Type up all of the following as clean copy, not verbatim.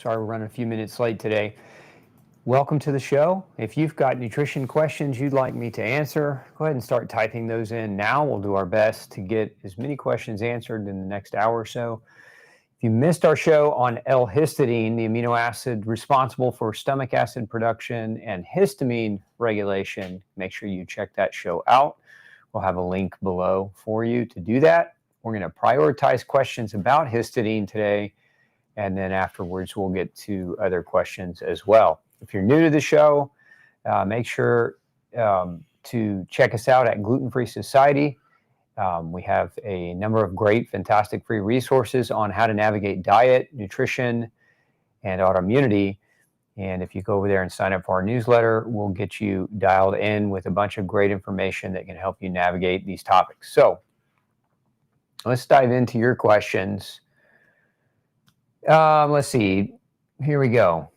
Sorry, we're running a few minutes late today. Welcome to the show. If you've got nutrition questions you'd like me to answer, go ahead and start typing those in now. We'll do our best to get as many questions answered in the next hour or so. If you missed our show on L-histidine, the amino acid responsible for stomach acid production and histamine regulation, make sure you check that show out. We'll have a link below for you to do that. We're going to prioritize questions about histidine today, and then afterwards we'll get to other questions as well. If you're new to the show, make sure to check us out at Gluten-Free Society. We have a number of great, fantastic free resources on how to navigate diet, nutrition, and autoimmunity. And if you go over there and sign up for our newsletter, we'll get you dialed in with a bunch of great information that can help you navigate these topics. So let's dive into your questions. Let's see. Here we go.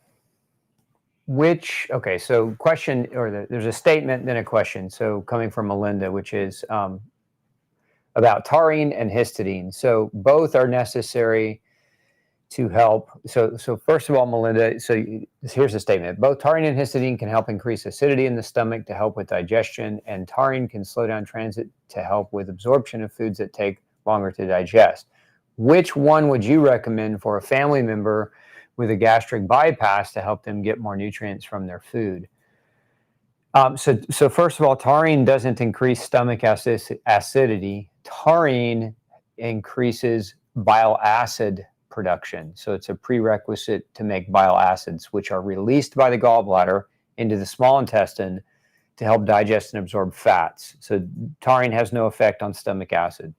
Okay, so question, or there's a statement, then a question. So coming from Melinda, which is about taurine and histidine. So both are necessary to help. So first of all, Melinda, so here's the statement. Both taurine and histidine can help increase acidity in the stomach to help with digestion, and taurine can slow down transit to help with absorption of foods that take longer to digest. Which one would you recommend for a family member with a gastric bypass to help them get more nutrients from their food? So first of all, taurine doesn't increase stomach acidity. Taurine increases bile acid production. So it's a prerequisite to make bile acids, which are released by the gallbladder into the small intestine to help digest and absorb fats. So taurine has no effect on stomach acid.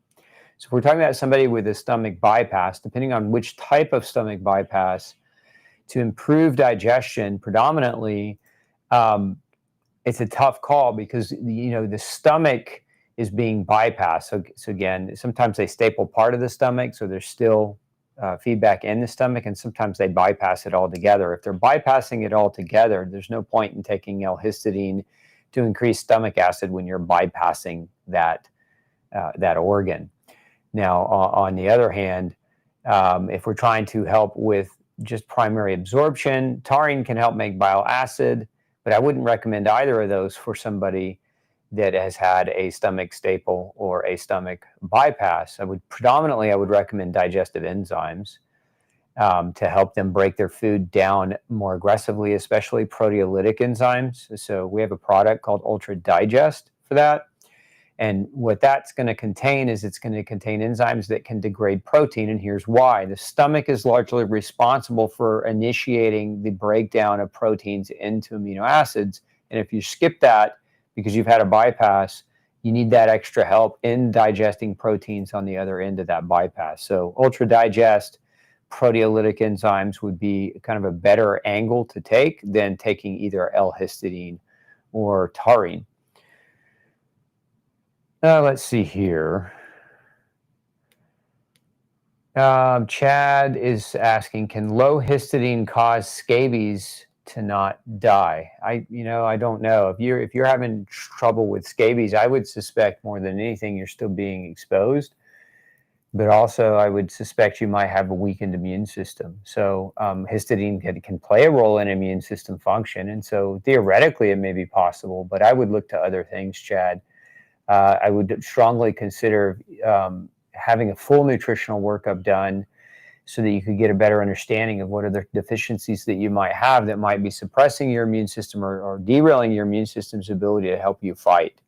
So if we're talking about somebody with a stomach bypass, depending on which type of stomach bypass, to improve digestion predominantly, it's a tough call because, the stomach is being bypassed. So again, sometimes they staple part of the stomach, so there's still feedback in the stomach, and sometimes they bypass it altogether. If they're bypassing it altogether, there's no point in taking L-histidine to increase stomach acid when you're bypassing that organ. Now, on the other hand, if we're trying to help with just primary absorption, taurine can help make bile acid, but I wouldn't recommend either of those for somebody that has had a stomach staple or a stomach bypass. I would recommend digestive enzymes to help them break their food down more aggressively, especially proteolytic enzymes. So we have a product called Ultra Digest for that. And what that's going to contain is it's going to contain enzymes that can degrade protein. And here's why. The stomach is largely responsible for initiating the breakdown of proteins into amino acids. And if you skip that because you've had a bypass, you need that extra help in digesting proteins on the other end of that bypass. So Ultra Digest proteolytic enzymes would be kind of a better angle to take than taking either L-histidine or taurine. Let's see here. Chad is asking, can low histidine cause scabies to not die? I don't know. If you're having trouble with scabies, I would suspect more than anything you're still being exposed. But also, I would suspect you might have a weakened immune system. So histidine can play a role in immune system function, and so theoretically it may be possible. But I would look to other things, Chad. I would strongly consider having a full nutritional workup done so that you could get a better understanding of what are the deficiencies that you might have that might be suppressing your immune system or derailing your immune system's ability to help you fight.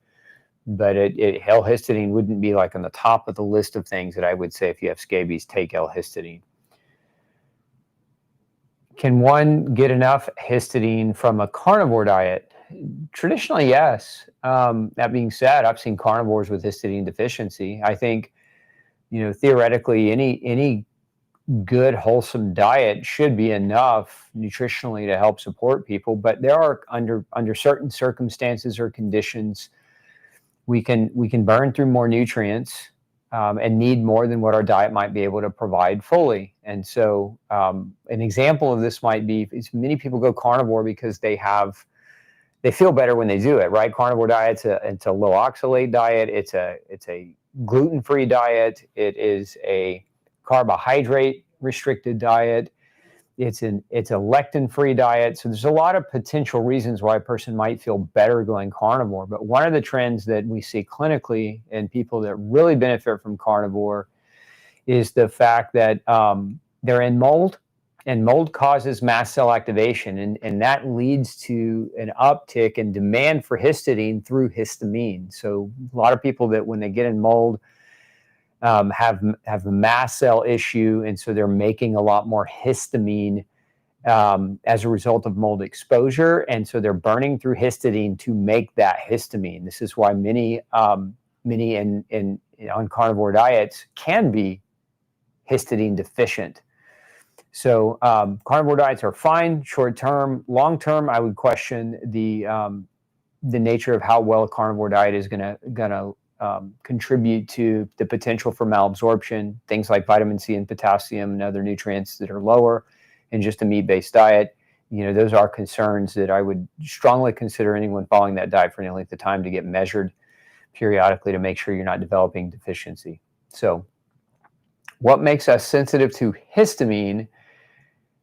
But L-histidine wouldn't be like on the top of the list of things that I would say if you have scabies, take L-histidine. Can one get enough histidine from a carnivore diet? Traditionally, yes. That being said, I've seen carnivores with histidine deficiency. I think, theoretically, any good, wholesome diet should be enough nutritionally to help support people. But there are under certain circumstances or conditions, we can burn through more nutrients and need more than what our diet might be able to provide fully. And so, an example of this might be many people go carnivore because they feel better when they do it, right? Carnivore diet's it's a low oxalate diet. It's a gluten-free diet. It is a carbohydrate restricted diet. it's a lectin-free diet. So there's a lot of potential reasons why a person might feel better going carnivore. But one of the trends that we see clinically in people that really benefit from carnivore is the fact that they're in mold, and mold causes mast cell activation, and that leads to an uptick in demand for histidine through histamine. So a lot of people that when they get in mold have a mast cell issue, and so they're making a lot more histamine as a result of mold exposure, and so they're burning through histidine to make that histamine. This is why many on carnivore diets can be histidine deficient. So carnivore diets are fine short term. Long term, I would question the nature of how well a carnivore diet is gonna contribute to the potential for malabsorption, things like vitamin C and potassium and other nutrients that are lower in just a meat-based diet. You know, those are concerns that I would strongly consider anyone following that diet for any length of time to get measured periodically to make sure you're not developing deficiency. So what makes us sensitive to histamine,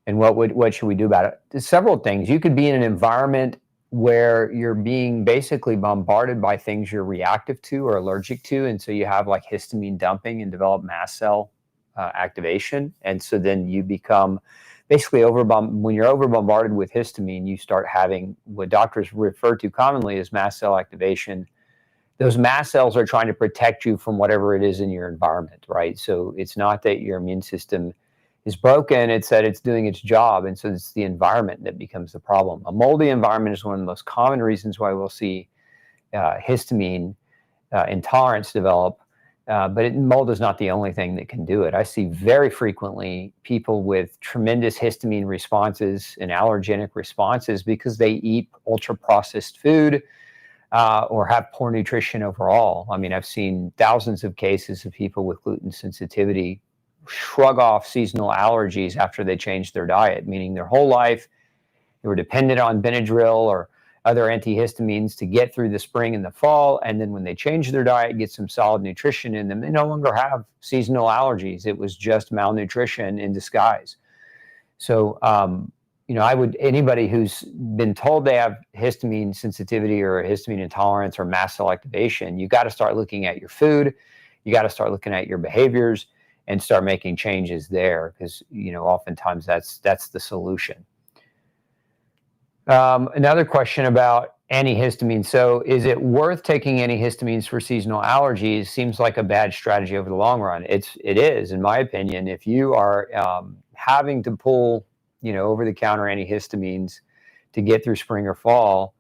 and what should we do about it? There's several things. You could be in an environment where you're being basically bombarded by things you're reactive to or allergic to, and so you have like histamine dumping and develop mast cell activation, and so then you become basically when you're over bombarded with histamine, you start having what doctors refer to commonly as mast cell activation. Those mast cells are trying to protect you from whatever it is in your environment, right? So it's not that your immune system is broken, it's that it's doing its job, and so it's the environment that becomes the problem. A moldy environment is one of the most common reasons why we'll see histamine intolerance develop, but mold is not the only thing that can do it. I see very frequently people with tremendous histamine responses and allergenic responses because they eat ultra-processed food, or have poor nutrition overall. I mean, I've seen thousands of cases of people with gluten sensitivity shrug off seasonal allergies after they changed their diet, meaning their whole life they were dependent on Benadryl or other antihistamines to get through the spring and the fall, and then when they change their diet, get some solid nutrition in them, they no longer have seasonal allergies. It was just malnutrition in disguise. So you know, anybody who's been told they have histamine sensitivity or histamine intolerance or mast cell activation, you got to start looking at your food, you got to start looking at your behaviors and start making changes there, because, you know, oftentimes that's the solution. Another question about antihistamine. So is it worth taking antihistamines for seasonal allergies? Seems like a bad strategy over the long run. It is, in my opinion. If you are having to pull, you know, over-the-counter antihistamines to get through spring or fall,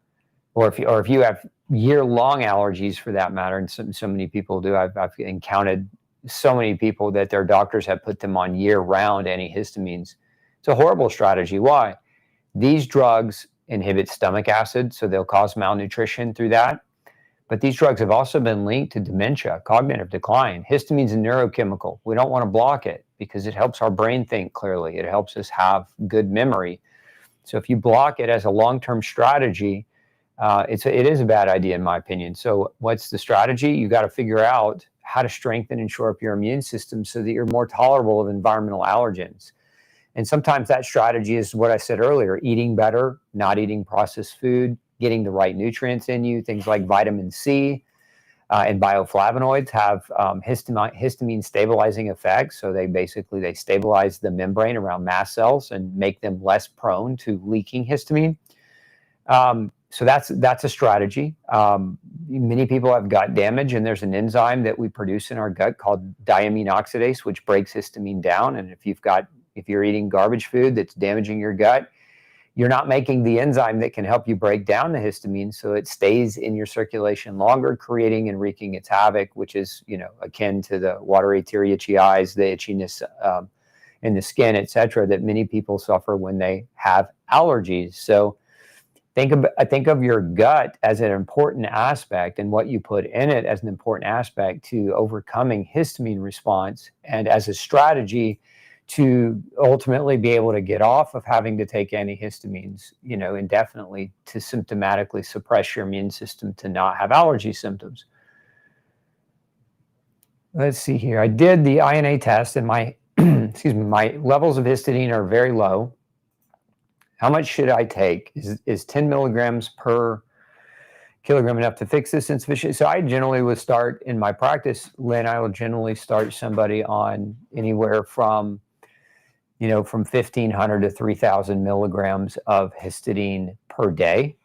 or if you have year-long allergies for that matter, and so many people do. I've encountered so many people that their doctors have put them on year-round antihistamines. It's a horrible strategy. Why? These drugs inhibit stomach acid, so they'll cause malnutrition through that. But these drugs have also been linked to dementia, cognitive decline. Histamine's a neurochemical. We don't want to block it because it helps our brain think clearly. It helps us have good memory. So if you block it as a long-term strategy, it is a bad idea in my opinion. So what's the strategy? You got to figure out how to strengthen and shore up your immune system so that you're more tolerable of environmental allergens. And sometimes that strategy is what I said earlier: eating better, not eating processed food, getting the right nutrients in you. Things like vitamin C and bioflavonoids have histamine stabilizing effects. So they stabilize the membrane around mast cells and make them less prone to leaking histamine. So that's a strategy. Many people have gut damage, and there's an enzyme that we produce in our gut called diamine oxidase, which breaks histamine down. And if you're eating garbage food that's damaging your gut, you're not making the enzyme that can help you break down the histamine, so it stays in your circulation longer, creating and wreaking its havoc, which is, you know, akin to the watery, teary, itchy eyes, the itchiness in the skin, etc., that many people suffer when they have allergies. So think of your gut as an important aspect, and what you put in it as an important aspect to overcoming histamine response, and as a strategy to ultimately be able to get off of having to take antihistamines, you know, indefinitely, to symptomatically suppress your immune system to not have allergy symptoms. Let's see here. I did the INA test, and my excuse me, my levels of histidine are very low. How much should I take? Is 10 milligrams per kilogram enough to fix this insufficiency? So I generally would start in my practice, Lynn, I will generally start somebody on anywhere from, from 1,500 to 3,000 milligrams of histidine per day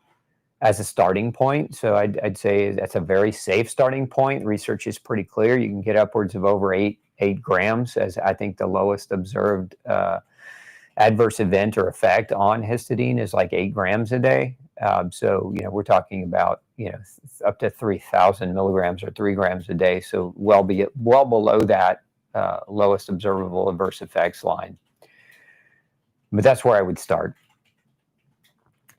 as a starting point. So I'd say that's a very safe starting point. Research is pretty clear. You can get upwards of over 8 grams as I think the lowest observed adverse event or effect on histidine is like 8 grams a day. So, we're talking about, up to 3,000 milligrams or 3 grams a day. So well below that lowest observable adverse effects line. But that's where I would start.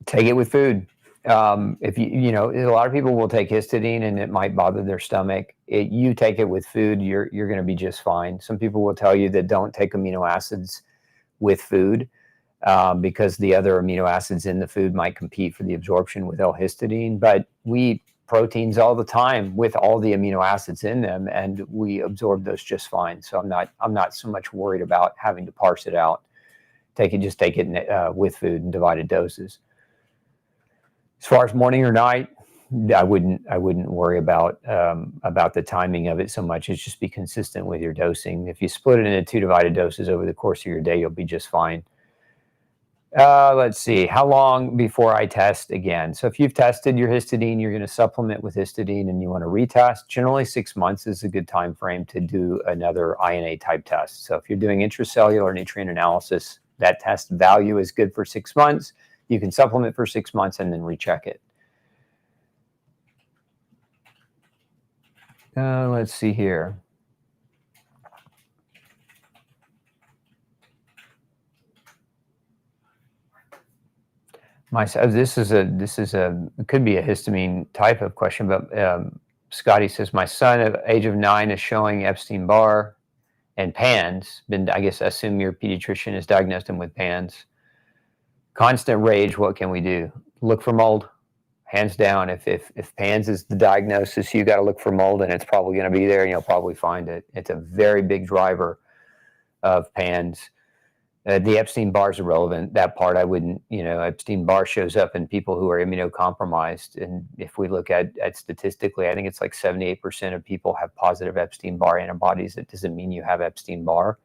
Take it with food. If a lot of people will take histidine and it might bother their stomach. You take it with food, you're going to be just fine. Some people will tell you that don't take amino acids with food because the other amino acids in the food might compete for the absorption with L-histidine. But we eat proteins all the time with all the amino acids in them, and we absorb those just fine. So I'm not so much worried about having to parse it out. Just take it with food in divided doses. As far as morning or night, I wouldn't worry about the timing of it so much. It's just be consistent with your dosing. If you split it into 2 divided doses over the course of your day, you'll be just fine. Let's see, how long before I test again? So if you've tested your histidine, you're going to supplement with histidine and you want to retest. Generally 6 months is a good time frame to do another INA type test. So if you're doing intracellular nutrient analysis, that test value is good for 6 months. You can supplement for 6 months and then recheck it. Let's see here. This could be a histamine type of question, but Scotty says, my son at age of 9 is showing Epstein-Barr and PANS. I guess assume your pediatrician has diagnosed him with PANS. Constant rage, what can we do? Look for mold, hands down. If PANS is the diagnosis, you got to look for mold, and it's probably going to be there, and you'll probably find it. It's a very big driver of PANS. The Epstein-Barr is irrelevant. That part I wouldn't, Epstein-Barr shows up in people who are immunocompromised. And if we look at statistically, I think it's like 78% of people have positive Epstein-Barr antibodies. That doesn't mean you have Epstein-Barr.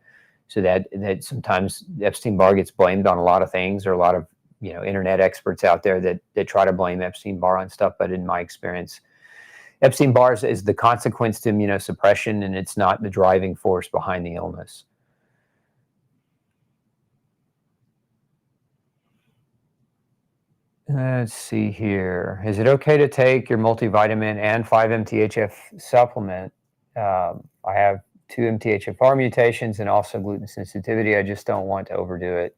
So that sometimes Epstein-Barr gets blamed on a lot of things. There are a lot of, internet experts out there that try to blame Epstein-Barr on stuff. But in my experience, Epstein-Barr is the consequence to immunosuppression, and it's not the driving force behind the illness. Let's see here. Is it okay to take your multivitamin and 5-MTHF supplement? I have 2 MTHFR mutations and also gluten sensitivity. I just don't want to overdo it.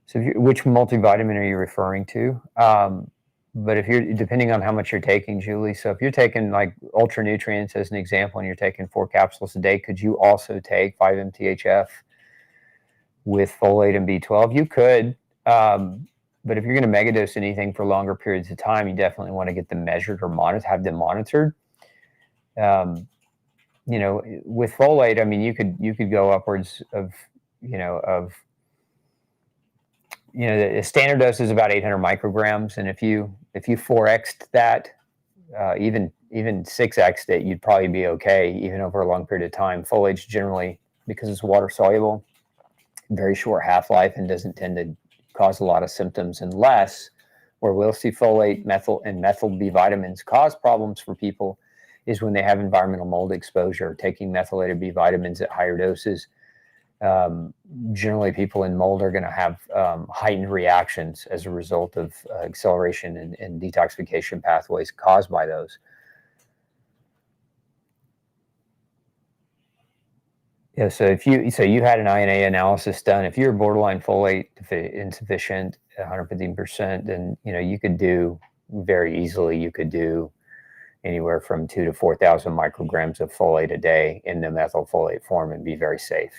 So which multivitamin are you referring to? But if you're, depending on how much you're taking, Julie, so if you're taking like ultra nutrients as an example and you're taking 4 capsules a day, could you also take 5-MTHF with folate and B12? You could. But if you're going to megadose anything for longer periods of time, you definitely want to get them measured or have them monitored. With folate, I mean, you could go upwards of, the standard dose is about 800 micrograms, and if you 4x'd that, even 6x'd it, you'd probably be okay, even over a long period of time. Folate's generally, because it's water soluble, very short half-life and doesn't tend to cause a lot of symptoms, unless where we'll see folate, methyl B vitamins cause problems for people is when they have environmental mold exposure. Taking methylated B vitamins at higher doses, generally people in mold are going to have heightened reactions as a result of acceleration and detoxification pathways caused by those. Yeah, so you had an INA analysis done. If you're borderline folate insufficient, 115%, then you could do very easily. You could do anywhere from 2,000 to 4,000 micrograms of folate a day in the methylfolate form and be very safe.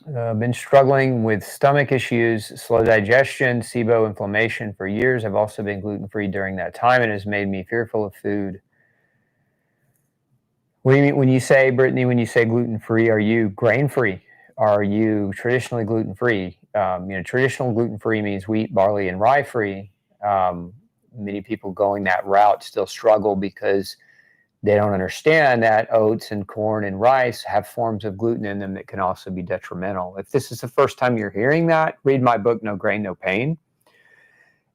Been struggling with stomach issues, slow digestion, SIBO inflammation for years. I've also been gluten-free during that time, and it has made me fearful of food. What do you mean when you say, Brittany, when you say gluten-free, are you grain-free? Are you traditionally gluten-free? Traditional gluten-free means wheat, barley, and rye-free. Many people going that route still struggle because they don't understand that oats and corn and rice have forms of gluten in them that can also be detrimental. If this is the first time you're hearing that, read my book, No Grain, No Pain,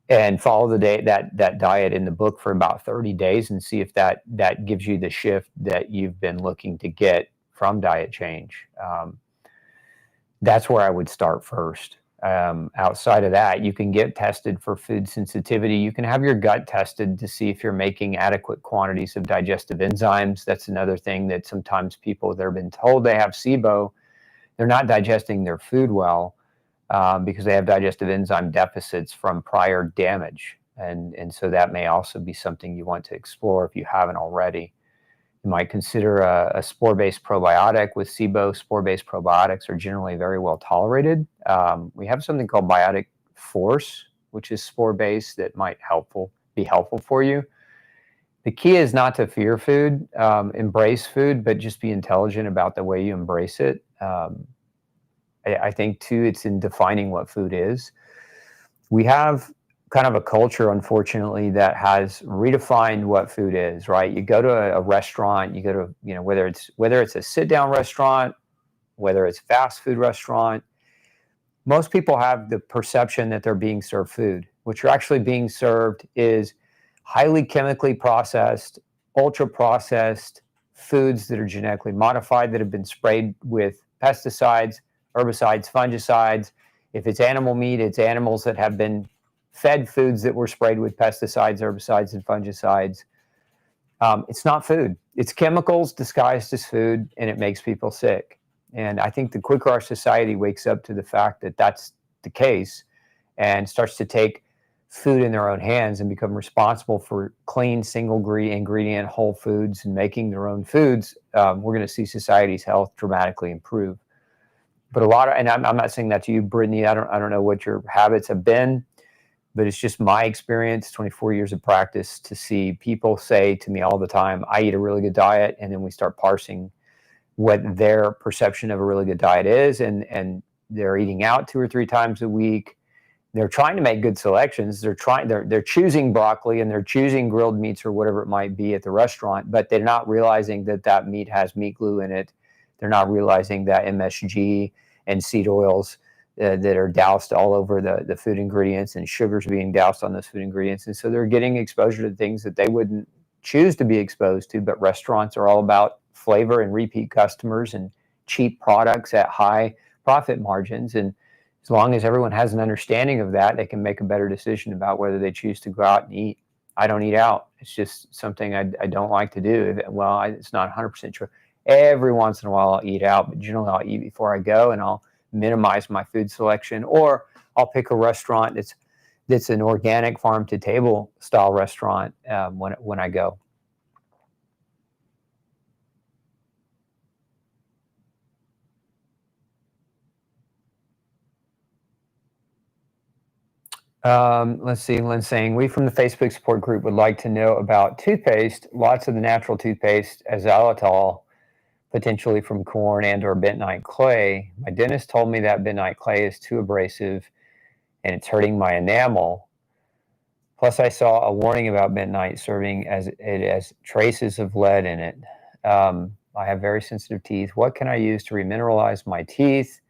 and follow that diet in the book for about 30 days and see if that gives you the shift that you've been looking to get from diet change. That's where I would start first. Outside of that, you can get tested for food sensitivity. You can have your gut tested to see if you're making adequate quantities of digestive enzymes. That's another thing that sometimes people that have been told they have SIBO, they're not digesting their food well because they have digestive enzyme deficits from prior damage. And so that may also be something you want to explore if you haven't already. You might consider a spore-based probiotic with SIBO. Spore-based probiotics are generally very well tolerated. We have something called Biotic Force, which is spore-based that might be helpful for you. The key is not to fear food, embrace food, but just be intelligent about the way you embrace it. I think, too, it's in defining what food is. We have kind of a culture, unfortunately, that has redefined what food is, right? You go to a restaurant, you go to, whether it's a sit-down restaurant, whether it's a fast food restaurant, most people have the perception that they're being served food. What you're actually being served is highly chemically processed, ultra-processed foods that are genetically modified, that have been sprayed with pesticides, herbicides, fungicides. If it's animal meat, it's animals that have been fed foods that were sprayed with pesticides, herbicides, and fungicides. It's not food. It's chemicals disguised as food, and it makes people sick. And I think the quicker our society wakes up to the fact that that's the case and starts to take food in their own hands and become responsible for clean, single ingredient whole foods and making their own foods, we're going to see society's health dramatically improve. But and I'm not saying that to you, Brittany. I don't know what your habits have been, but it's just my experience, 24 years of practice, to see people say to me all the time, I eat a really good diet, and then we start parsing what their perception of a really good diet is, and they're eating out 2 or 3 times a week. They're trying to make good selections. They're choosing broccoli and they're choosing grilled meats or whatever it might be at the restaurant, but they're not realizing that meat has meat glue in it. They're not realizing that MSG and seed oils that are doused all over the food ingredients, and sugars being doused on those food ingredients. And so they're getting exposure to things that they wouldn't choose to be exposed to. But restaurants are all about flavor and repeat customers and cheap products at high profit margins. And as long as everyone has an understanding of that, they can make a better decision about whether they choose to go out and eat. I don't eat out. It's just something I don't like to do. Well, it's not 100% true. Every once in a while I'll eat out, but generally I'll eat before I go, and I'll minimize my food selection, or I'll pick a restaurant that's an organic farm to table style restaurant when I go. Let's see, Lynn's saying, we from the Facebook support group would like to know about toothpaste. Lots of the natural toothpaste, xylitol, potentially from corn and or bentonite clay. My dentist told me that bentonite clay is too abrasive and it's hurting my enamel. Plus, I saw a warning about bentonite serving as it has traces of lead in it. I have very sensitive teeth. What can I use to remineralize my teeth?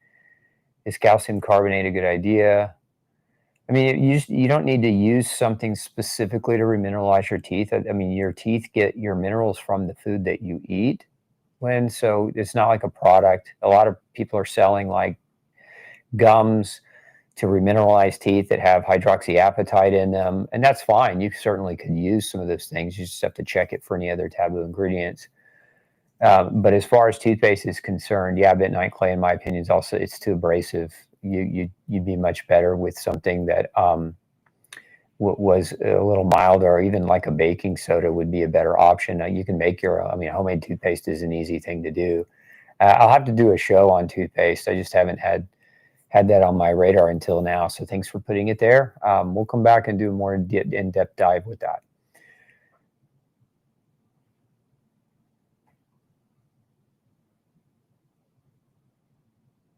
Is calcium carbonate a good idea? I mean, you don't need to use something specifically to remineralize your teeth. I mean, your teeth get your minerals from the food that you eat. So it's not like a product. A lot of people are selling like gums to remineralize teeth that have hydroxyapatite in them, and that's fine. You certainly could use some of those things. You just have to check it for any other taboo ingredients. But as far as toothpaste is concerned, yeah, bentonite clay, in my opinion, is also, it's too abrasive. You'd be much better with something that was a little milder, or even like a baking soda would be a better option. You can make homemade toothpaste is an easy thing to do. I'll have to do a show on toothpaste. I just haven't had that on my radar until now. So thanks for putting it there. We'll come back and do a more in-depth dive with that.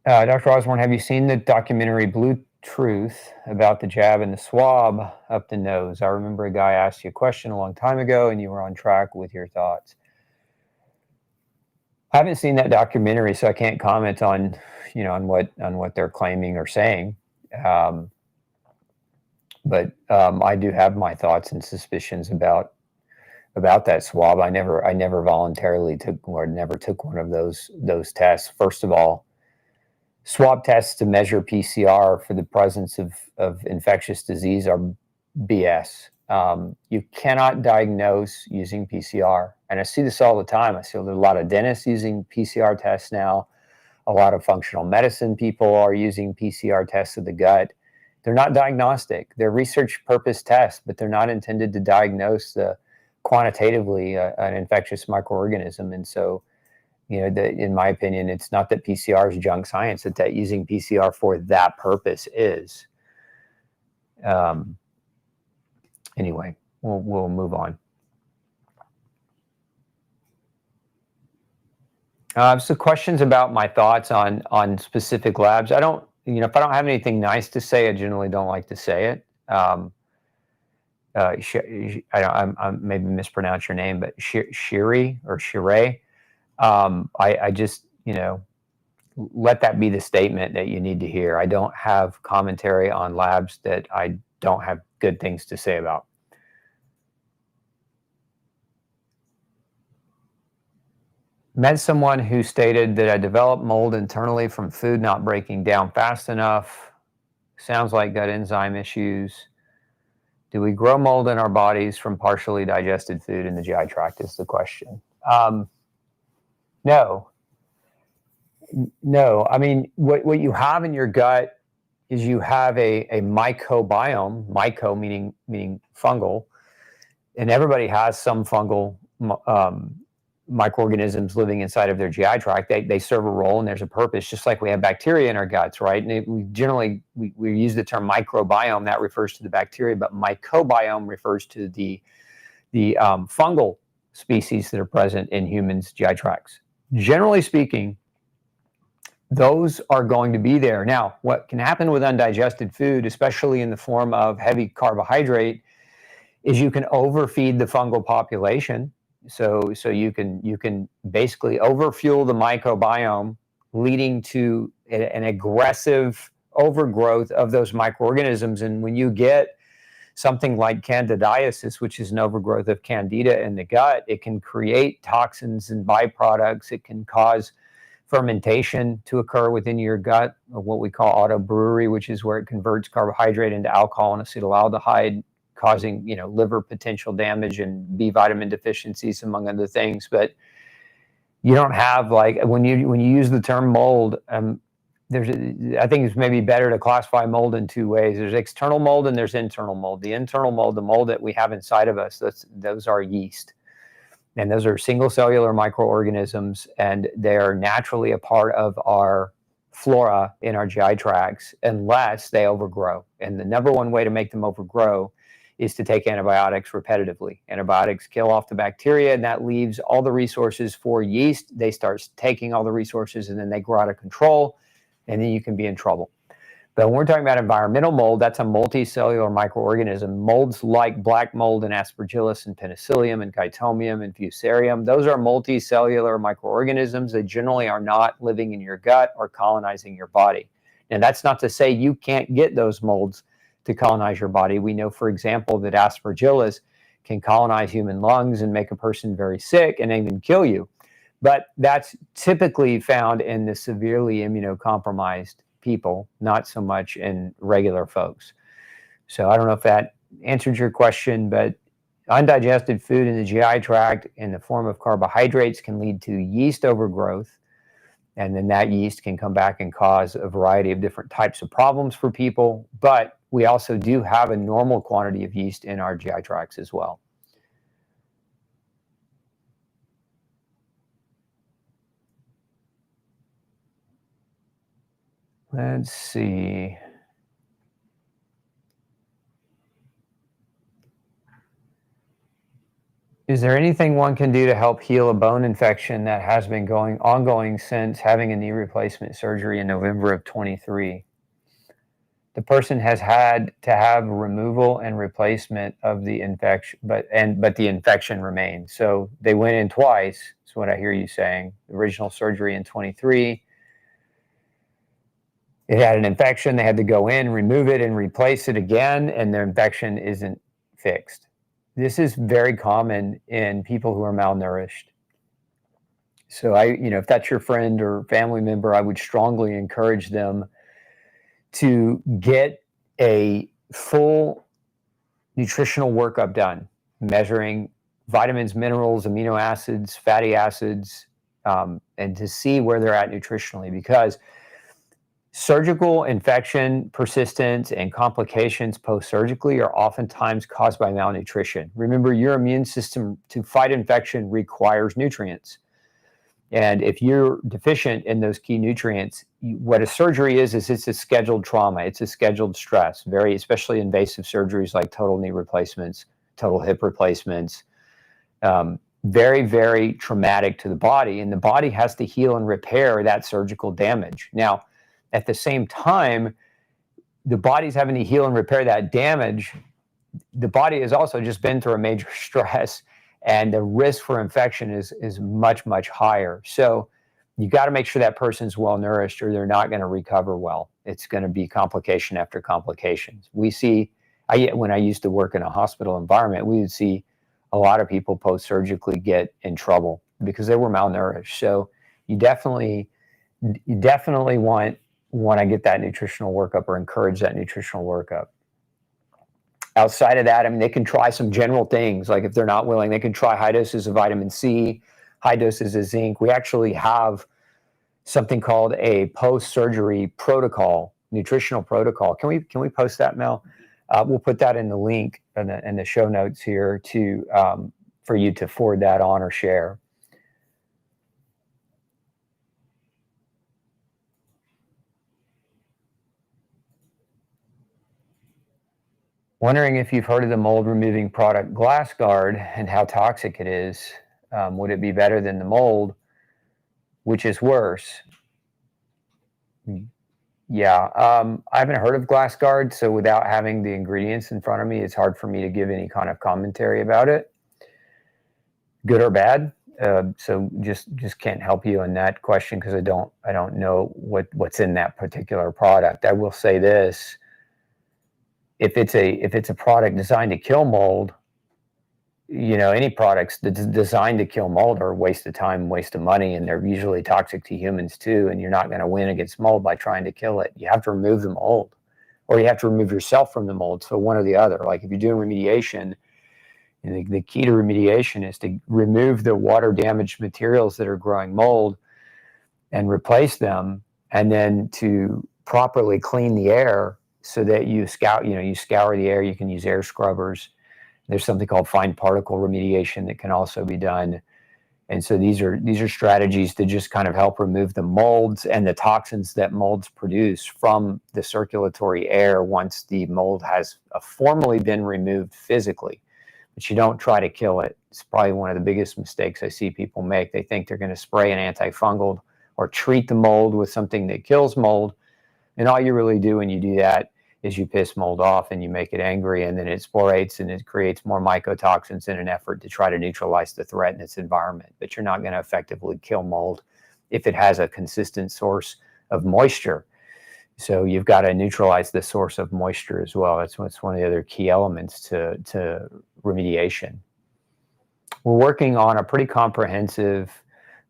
Dr. Osborne, have you seen the documentary Blue Truth about the jab and the swab up the nose? I remember a guy asked you a question a long time ago and you were on track with your thoughts. I haven't seen that documentary, so I can't comment on, on what they're claiming or saying. But I do have my thoughts and suspicions about that swab. I never voluntarily took or never took one of those tests. First of all, swab tests to measure PCR for the presence of infectious disease are BS. You cannot diagnose using PCR. And I see this all the time. I see a lot of dentists using PCR tests now. A lot of functional medicine people are using PCR tests of the gut. They're not diagnostic. They're research purpose tests, but they're not intended to diagnose quantitatively an infectious microorganism. And so, in my opinion, it's not that PCR is junk science, it's that using PCR for that purpose is. Anyway, we'll move on. So questions about my thoughts on specific labs. I don't, if I don't have anything nice to say, I generally don't like to say it. I maybe mispronounce your name, but Shiri or Shire. I just, let that be the statement that you need to hear. I don't have commentary on labs that I don't have good things to say about. Met someone who stated that I developed mold internally from food not breaking down fast enough. Sounds like gut enzyme issues. Do we grow mold in our bodies from partially digested food in the GI tract is the question. No. I mean, what you have in your gut is you have a mycobiome, myco meaning fungal, and everybody has some fungal microorganisms living inside of their GI tract. They serve a role and there's a purpose, just like we have bacteria in our guts, right? And we use the term microbiome, that refers to the bacteria, but mycobiome refers to the fungal species that are present in humans' GI tracts. Generally speaking, those are going to be there. Now, what can happen with undigested food, especially in the form of heavy carbohydrate, is you can overfeed the fungal population. So you can basically overfuel the microbiome, leading to an aggressive overgrowth of those microorganisms. And when you get something like candidiasis, which is an overgrowth of candida in the gut, it can create toxins and byproducts. It can cause fermentation to occur within your gut, or what we call autobrewery, which is where it converts carbohydrate into alcohol and acetaldehyde, causing liver potential damage and B vitamin deficiencies, among other things. But you don't have, like, when you use the term mold, I think it's maybe better to classify mold in two ways. There's external mold and there's internal mold. The internal mold, the mold that we have inside of us, those are yeast. And those are single cellular microorganisms, and they're naturally a part of our flora in our GI tracts unless they overgrow. And the number one way to make them overgrow is to take antibiotics repetitively. Antibiotics kill off the bacteria, and that leaves all the resources for yeast. They start taking all the resources, and then they grow out of control, and then you can be in trouble. But when we're talking about environmental mold, that's a multicellular microorganism. Molds like black mold and Aspergillus and Penicillium and Chytomium and Fusarium, those are multicellular microorganisms. They generally are not living in your gut or colonizing your body. And that's not to say you can't get those molds to colonize your body. We know, for example, that Aspergillus can colonize human lungs and make a person very sick and even kill you. But that's typically found in the severely immunocompromised people, not so much in regular folks. So I don't know if that answered your question, but undigested food in the GI tract in the form of carbohydrates can lead to yeast overgrowth. And then that yeast can come back and cause a variety of different types of problems for people. But we also do have a normal quantity of yeast in our GI tracts as well. Let's see. Is there anything one can do to help heal a bone infection that has been ongoing since having a knee replacement surgery in November of 23? The person has had to have removal and replacement of the infection, but the infection remains. So they went in twice. That's what I hear you saying. Original surgery in 23. It had an infection. They had to go in, remove it, and replace it again, and their infection isn't fixed. This is very common in people who are malnourished. So if that's your friend or family member, I would strongly encourage them to get a full nutritional workup done, measuring vitamins, minerals, amino acids, fatty acids, and to see where they're at nutritionally, because surgical infection, persistence, and complications post-surgically are oftentimes caused by malnutrition. Remember, your immune system to fight infection requires nutrients. And if you're deficient in those key nutrients, what a surgery is it's a scheduled trauma. It's a scheduled stress, especially invasive surgeries like total knee replacements, total hip replacements. Very, very traumatic to the body. And the body has to heal and repair that surgical damage. Now, at the same time, the body's having to heal and repair that damage. The body has also just been through a major stress, and the risk for infection is much, much higher. So you got to make sure that person's well nourished, or they're not going to recover well. It's going to be complication after complications. When I used to work in a hospital environment, we would see a lot of people post-surgically get in trouble because they were malnourished. So you definitely want to get that nutritional workup or encourage that nutritional workup. Outside of that, they can try some general things. Like if they're not willing, they can try high doses of vitamin C, high doses of zinc. We actually have something called a post-surgery protocol, nutritional protocol. Can we post that, Mel? We'll put that in the link in the show notes here for you to forward that on or share. Wondering if you've heard of the mold removing product GlassGuard and how toxic it is. Would it be better than the mold? Which is worse? Yeah, I haven't heard of GlassGuard, so without having the ingredients in front of me, it's hard for me to give any kind of commentary about it, good or bad. So just can't help you on that question because I don't know what's in that particular product. I will say this. If it's a product designed to kill mold, any products that's designed to kill mold are a waste of time, waste of money, and they're usually toxic to humans too. And you're not going to win against mold by trying to kill it. You have to remove the mold, or you have to remove yourself from the mold. So one or the other. Like if you're doing remediation, the key to remediation is to remove the water damaged materials that are growing mold and replace them, and then to properly clean the air so that you scour the air. You can use air scrubbers. There's something called fine particle remediation that can also be done. And so these are strategies to just kind of help remove the molds and the toxins that molds produce from the circulatory air once the mold has formally been removed physically. But you don't try to kill it. It's probably one of the biggest mistakes I see people make. They think they're going to spray an antifungal or treat the mold with something that kills mold. And all you really do when you do that is you piss mold off and you make it angry, and then it sporates and it creates more mycotoxins in an effort to try to neutralize the threat in its environment. But you're not going to effectively kill mold if it has a consistent source of moisture. So you've got to neutralize the source of moisture as well. That's one of the other key elements to remediation. We're working on a pretty comprehensive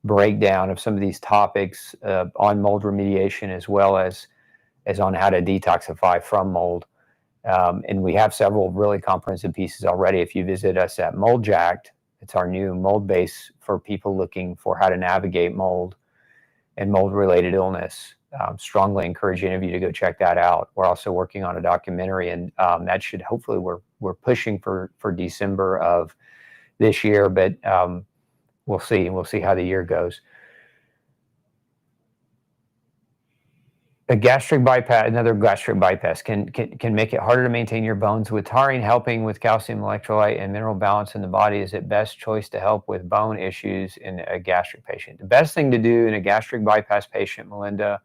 breakdown of some of these topics on mold remediation, as well as on how to detoxify from mold. And we have several really comprehensive pieces already. If you visit us at MoldJacked, it's our new mold base for people looking for how to navigate mold and mold-related illness. Strongly encourage any of you to go check that out. We're also working on a documentary, and that should hopefully, we're pushing for December of this year, but we'll see how the year goes. A gastric bypass, another gastric bypass can make it harder to maintain your bones. With taurine helping with calcium electrolyte and mineral balance in the body, is it best choice to help with bone issues in a gastric patient? The best thing to do in a gastric bypass patient, Melinda,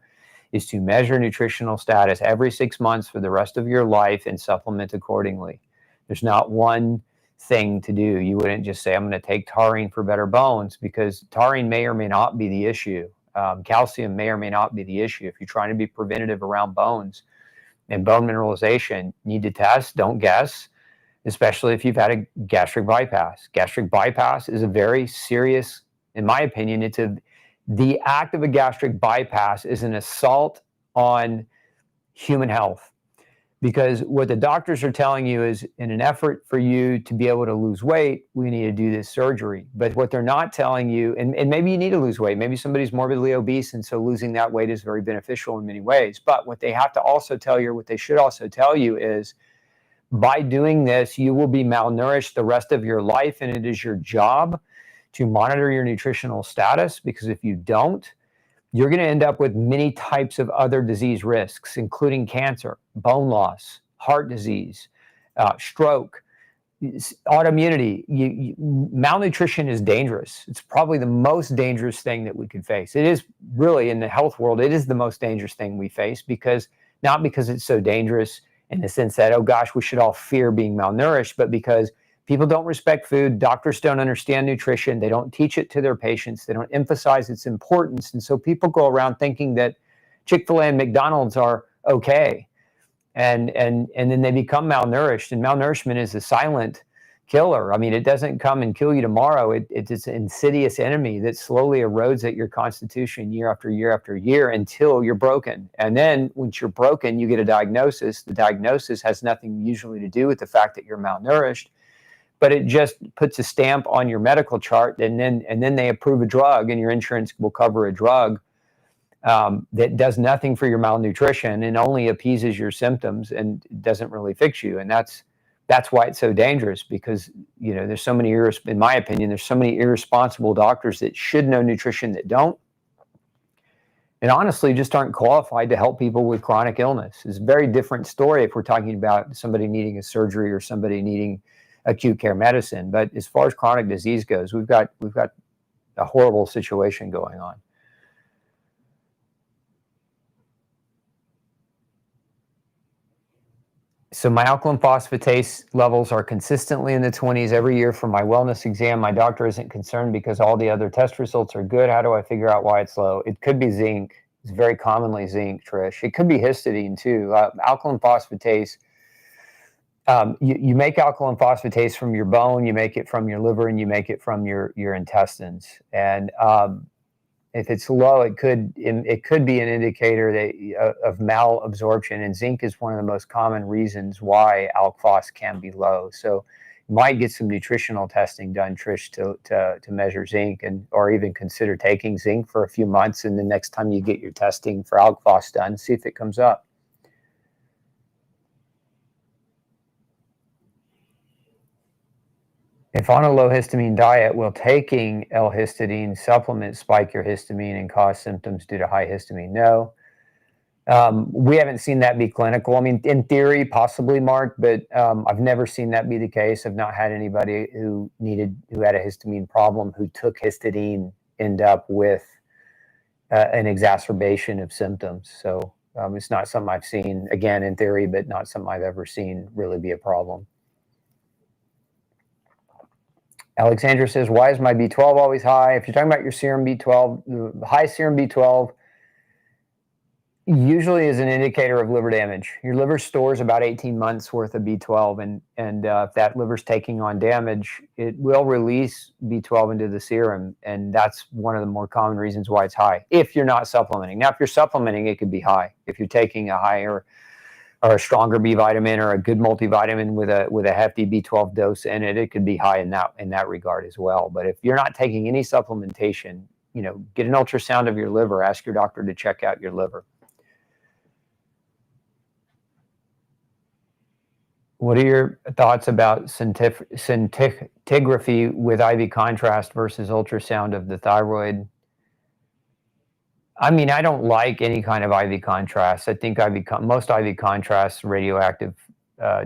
is to measure nutritional status every 6 months for the rest of your life and supplement accordingly. There's not one thing to do. You wouldn't just say, I'm going to take taurine for better bones, because taurine may or may not be the issue. Calcium may or may not be the issue. If you're trying to be preventative around bones and bone mineralization, need to test, don't guess, especially if you've had a gastric bypass. Gastric bypass is a very serious, in my opinion, the act of a gastric bypass is an assault on human health. Because what the doctors are telling you is, in an effort for you to be able to lose weight, we need to do this surgery. But what they're not telling you, and maybe you need to lose weight, maybe somebody's morbidly obese, and so losing that weight is very beneficial in many ways. But what they have to also tell you, or what they should also tell you, is by doing this, you will be malnourished the rest of your life, and it is your job to monitor your nutritional status, because if you don't, you're going to end up with many types of other disease risks, including cancer, bone loss, heart disease, stroke, autoimmunity. Malnutrition is dangerous. It's probably the most dangerous thing that we could face. It is really, in the health world, it is the most dangerous thing we face, not because it's so dangerous in the sense that, oh gosh, we should all fear being malnourished, but because people don't respect food. Doctors don't understand nutrition. They don't teach it to their patients. They don't emphasize its importance. And so people go around thinking that Chick-fil-A and McDonald's are okay. And then they become malnourished. And malnourishment is a silent killer. I mean, it doesn't come and kill you tomorrow. It's an insidious enemy that slowly erodes at your constitution year after year after year until you're broken. And then once you're broken, you get a diagnosis. The diagnosis has nothing usually to do with the fact that you're malnourished, but it just puts a stamp on your medical chart, and then they approve a drug, and your insurance will cover a drug that does nothing for your malnutrition and only appeases your symptoms and doesn't really fix you. And that's why it's so dangerous, because there's so many, in my opinion, there's so many irresponsible doctors that should know nutrition that don't, and honestly just aren't qualified to help people with chronic illness. It's a very different story if we're talking about somebody needing a surgery or somebody needing acute care medicine. But as far as chronic disease goes, we've got a horrible situation going on. So my alkaline phosphatase levels are consistently in the 20s every year for my wellness exam. My doctor isn't concerned because all the other test results are good. How do I figure out why it's low? It could be zinc. It's very commonly zinc, Trish. It could be histidine too. Alkaline phosphatase, you make alkaline phosphatase from your bone, you make it from your liver, and you make it from your intestines. And if it's low, it could be an indicator of malabsorption. And zinc is one of the most common reasons why alk phos can be low. So you might get some nutritional testing done, Trish, to measure zinc, or even consider taking zinc for a few months, and the next time you get your testing for alk phos done, see if it comes up. If on a low histamine diet, will taking L-histidine supplement spike your histamine and cause symptoms due to high histamine? No. We haven't seen that be clinical. I mean, in theory, possibly, Mark, but I've never seen that be the case. I've not had anybody who had a histamine problem who took histidine end up with an exacerbation of symptoms. So it's not something I've seen, again, in theory, but not something I've ever seen really be a problem. Alexandra says, why is my B12 always high? If you're talking about your serum B12, high serum B12 usually is an indicator of liver damage. Your liver stores about 18 months worth of B12, and if that liver's taking on damage, it will release B12 into the serum, and that's one of the more common reasons why it's high, if you're not supplementing. Now, if you're supplementing, it could be high. If you're taking a higher or a stronger B vitamin or a good multivitamin with a hefty B12 dose in it, it could be high in that regard as well. But if you're not taking any supplementation, get an ultrasound of your liver. Ask your doctor to check out your liver. What are your thoughts about scintigraphy with IV contrast versus ultrasound of the thyroid? I mean, I don't like any kind of IV contrast. I think most IV contrast radioactive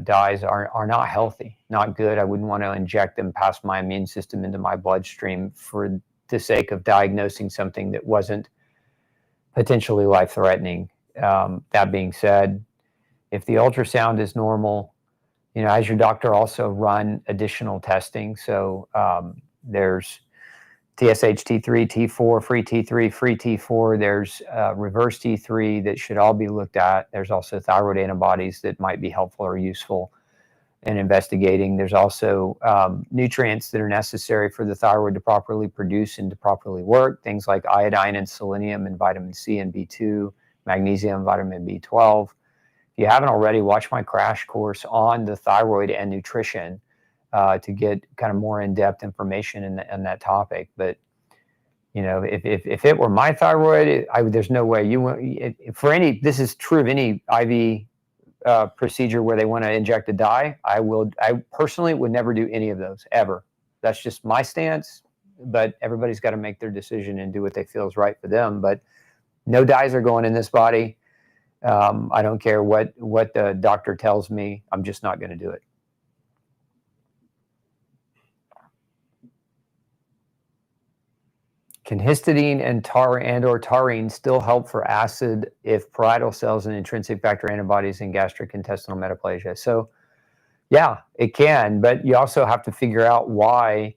dyes are not healthy, not good. I wouldn't want to inject them past my immune system into my bloodstream for the sake of diagnosing something that wasn't potentially life-threatening. That being said, if the ultrasound is normal, as your doctor, also run additional testing. So there's TSH, T3, T4, free T3, free T4. There's reverse T3 that should all be looked at. There's also thyroid antibodies that might be helpful or useful in investigating. There's also nutrients that are necessary for the thyroid to properly produce and to properly work. Things like iodine and selenium and vitamin C and B2, magnesium, vitamin B12. If you haven't already, watch my crash course on the thyroid and nutrition to get kind of more in-depth information in that topic. But if it were my thyroid, there's no way this is true of any IV procedure where they want to inject a dye. I personally would never do any of those ever. That's just my stance. But everybody's got to make their decision and do what they feel is right for them. But no dyes are going in this body. I don't care what the doctor tells me. I'm just not going to do it. Can histidine and or taurine still help for acid if parietal cells and intrinsic factor antibodies in gastric intestinal metaplasia? So, yeah, it can, but you also have to figure out why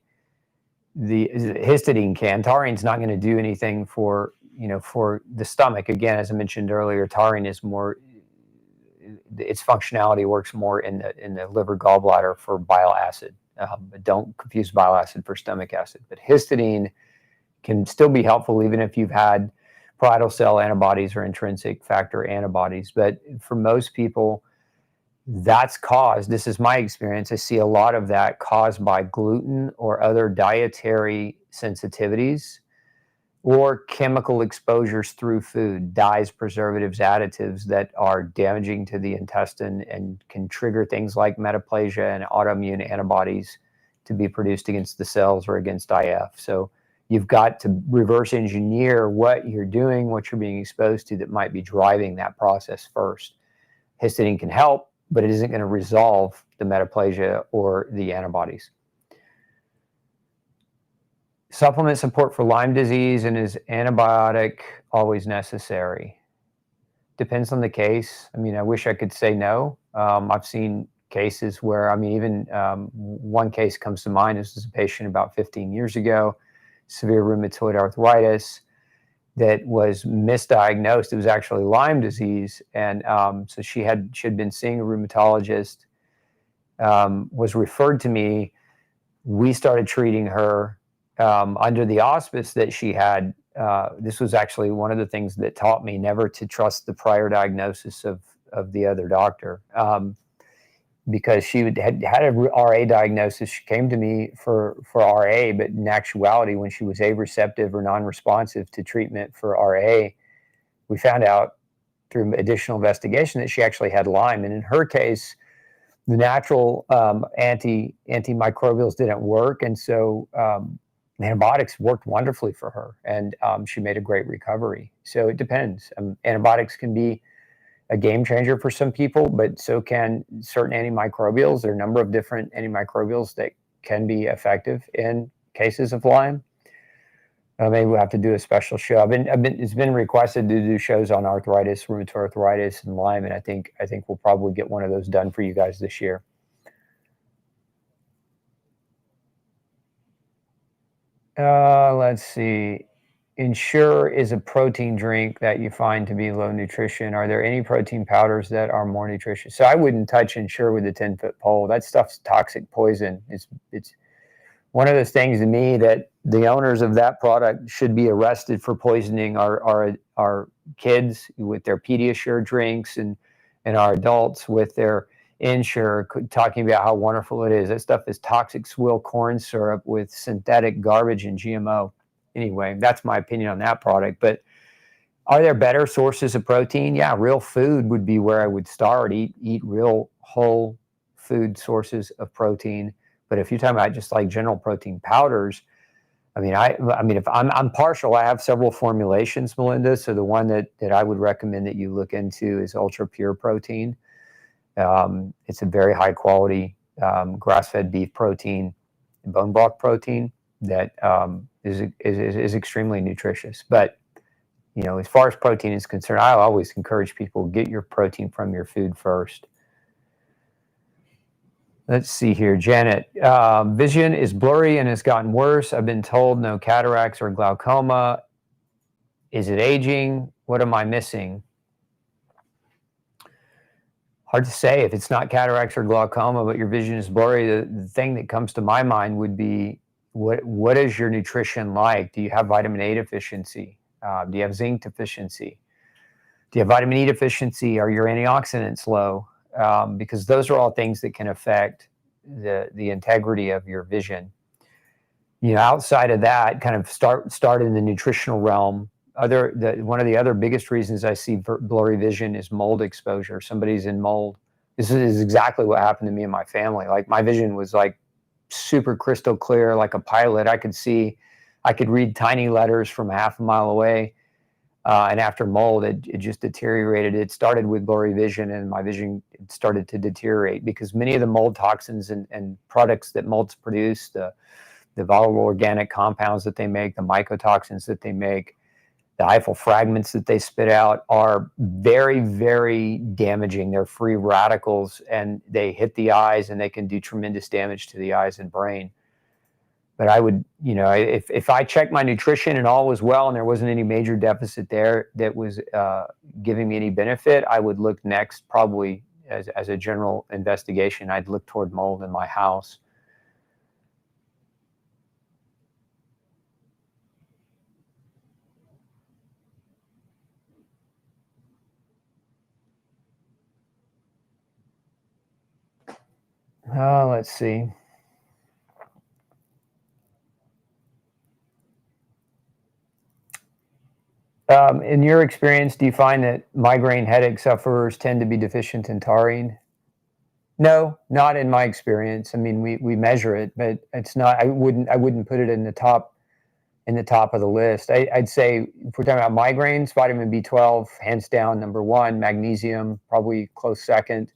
the histidine can. Taurine's not going to do anything for the stomach. Again, as I mentioned earlier, taurine is more, its functionality works more in the liver gallbladder for bile acid. But don't confuse bile acid for stomach acid. But histidine can still be helpful even if you've had parietal cell antibodies or intrinsic factor antibodies. But for most people, that's caused, this is my experience, I see a lot of that caused by gluten or other dietary sensitivities or chemical exposures through food, dyes, preservatives, additives that are damaging to the intestine and can trigger things like metaplasia and autoimmune antibodies to be produced against the cells or against IF. So you've got to reverse engineer what you're doing, what you're being exposed to that might be driving that process first. Histidine can help, but it isn't going to resolve the metaplasia or the antibodies. Supplement support for Lyme disease, and is antibiotic always necessary? Depends on the case. I mean, I wish I could say no. I've seen cases where, even one case comes to mind. This was a patient about 15 years ago, severe rheumatoid arthritis that was misdiagnosed. It was actually Lyme disease. And so she had been seeing a rheumatologist, was referred to me. We started treating her under the auspice that she had. This was actually one of the things that taught me never to trust the prior diagnosis of the other doctor. Because she had a RA diagnosis. She came to me for RA, but in actuality, when she was A-receptive or non-responsive to treatment for RA, we found out through additional investigation that she actually had Lyme. And in her case, the natural antimicrobials didn't work. And so antibiotics worked wonderfully for her. And she made a great recovery. So it depends. Antibiotics can be a game changer for some people, but so can certain antimicrobials. There are a number of different antimicrobials that can be effective in cases of Lyme. Maybe we'll have to do a special show. It's been requested to do shows on arthritis, rheumatoid arthritis, and Lyme, and I think we'll probably get one of those done for you guys this year. Let's see. Ensure is a protein drink that you find to be low nutrition. Are there any protein powders that are more nutritious? So I wouldn't touch Ensure with a 10-foot pole. That stuff's toxic poison. It's one of those things to me that the owners of that product should be arrested for poisoning our kids with their Pediasure drinks and our adults with their Ensure, talking about how wonderful it is. That stuff is toxic swill corn syrup with synthetic garbage and GMO. Anyway, that's my opinion on that product. But are there better sources of protein? Yeah, real food would be where I would start. Eat real whole food sources of protein. But if you're talking about just like general protein powders, I mean, if I'm partial, I have several formulations, Melinda. So the one that I would recommend that you look into is ultra pure protein. It's a very high quality grass-fed beef protein, bone block protein that is extremely nutritious. But as far as protein is concerned, I always encourage people, get your protein from your food first. Let's see here, Janet. Vision is blurry and has gotten worse. I've been told no cataracts or glaucoma. Is it aging? What am I missing? Hard to say if it's not cataracts or glaucoma, but your vision is blurry. The thing that comes to my mind would be, what is your nutrition like? Do you have vitamin A deficiency? Do you have zinc deficiency? Do you have vitamin E deficiency? Are your antioxidants low? Because those are all things that can affect the integrity of your vision. Outside of that, kind of start in the nutritional realm. One of the other biggest reasons I see blurry vision is mold exposure. Somebody's in mold. This is exactly what happened to me and my family. Like, my vision was like super crystal clear, like a pilot. I could read tiny letters from half a mile away. And after mold, it just deteriorated. It started with blurry vision, and my vision started to deteriorate because many of the mold toxins and products that molds produce, the volatile organic compounds that they make, the mycotoxins that they make, the Eiffel fragments that they spit out are very, very damaging. They're free radicals, and they hit the eyes, and they can do tremendous damage to the eyes and brain. But I would, if I checked my nutrition and all was well and there wasn't any major deficit there that was giving me any benefit, I would look next, probably as a general investigation, I'd look toward mold in my house. Let's see. In your experience, do you find that migraine headache sufferers tend to be deficient in taurine? No, not in my experience. I mean, we measure it, but it's not. I wouldn't put it in the top of the list. I'd say if we're talking about migraines, vitamin B12, hands down, number one. Magnesium, probably close second.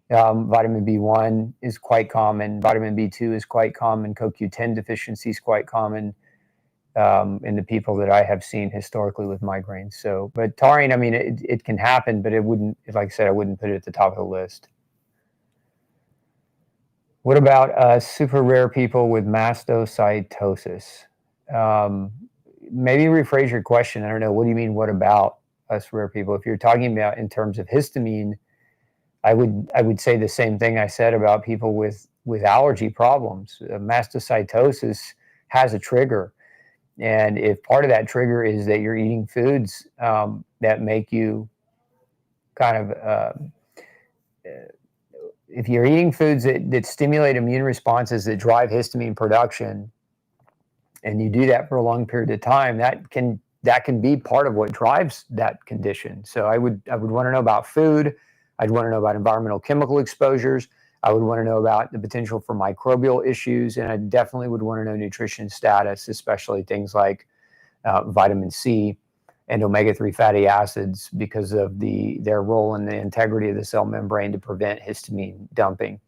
Vitamin B1 is quite common. Vitamin B2 is quite common. CoQ10 deficiency is quite common in the people that I have seen historically with migraines. So, but taurine, I mean, it can happen, but it wouldn't, like I said, I wouldn't put it at the top of the list. What about super rare people with mastocytosis? Maybe rephrase your question. I don't know. What do you mean, what about us rare people? If you're talking about in terms of histamine, I would say the same thing I said about people with allergy problems. Mastocytosis has a trigger. And if part of that trigger is that you're eating foods that make you kind of, if you're eating foods that stimulate immune responses that drive histamine production, and you do that for a long period of time, that can be part of what drives that condition. So I would want to know about food. I'd want to know about environmental chemical exposures. I would want to know about the potential for microbial issues, and I definitely would want to know nutrition status, especially things like vitamin C and omega-3 fatty acids, because of their role in the integrity of the cell membrane to prevent histamine dumping.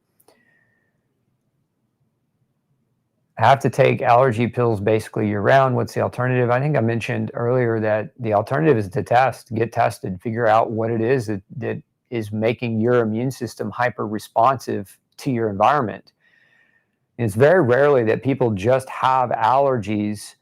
I have to take allergy pills basically year-round. What's the alternative? I think I mentioned earlier that the alternative is to get tested, figure out what it is that is making your immune system hyper-responsive to your environment. And it's very rarely that people just have allergies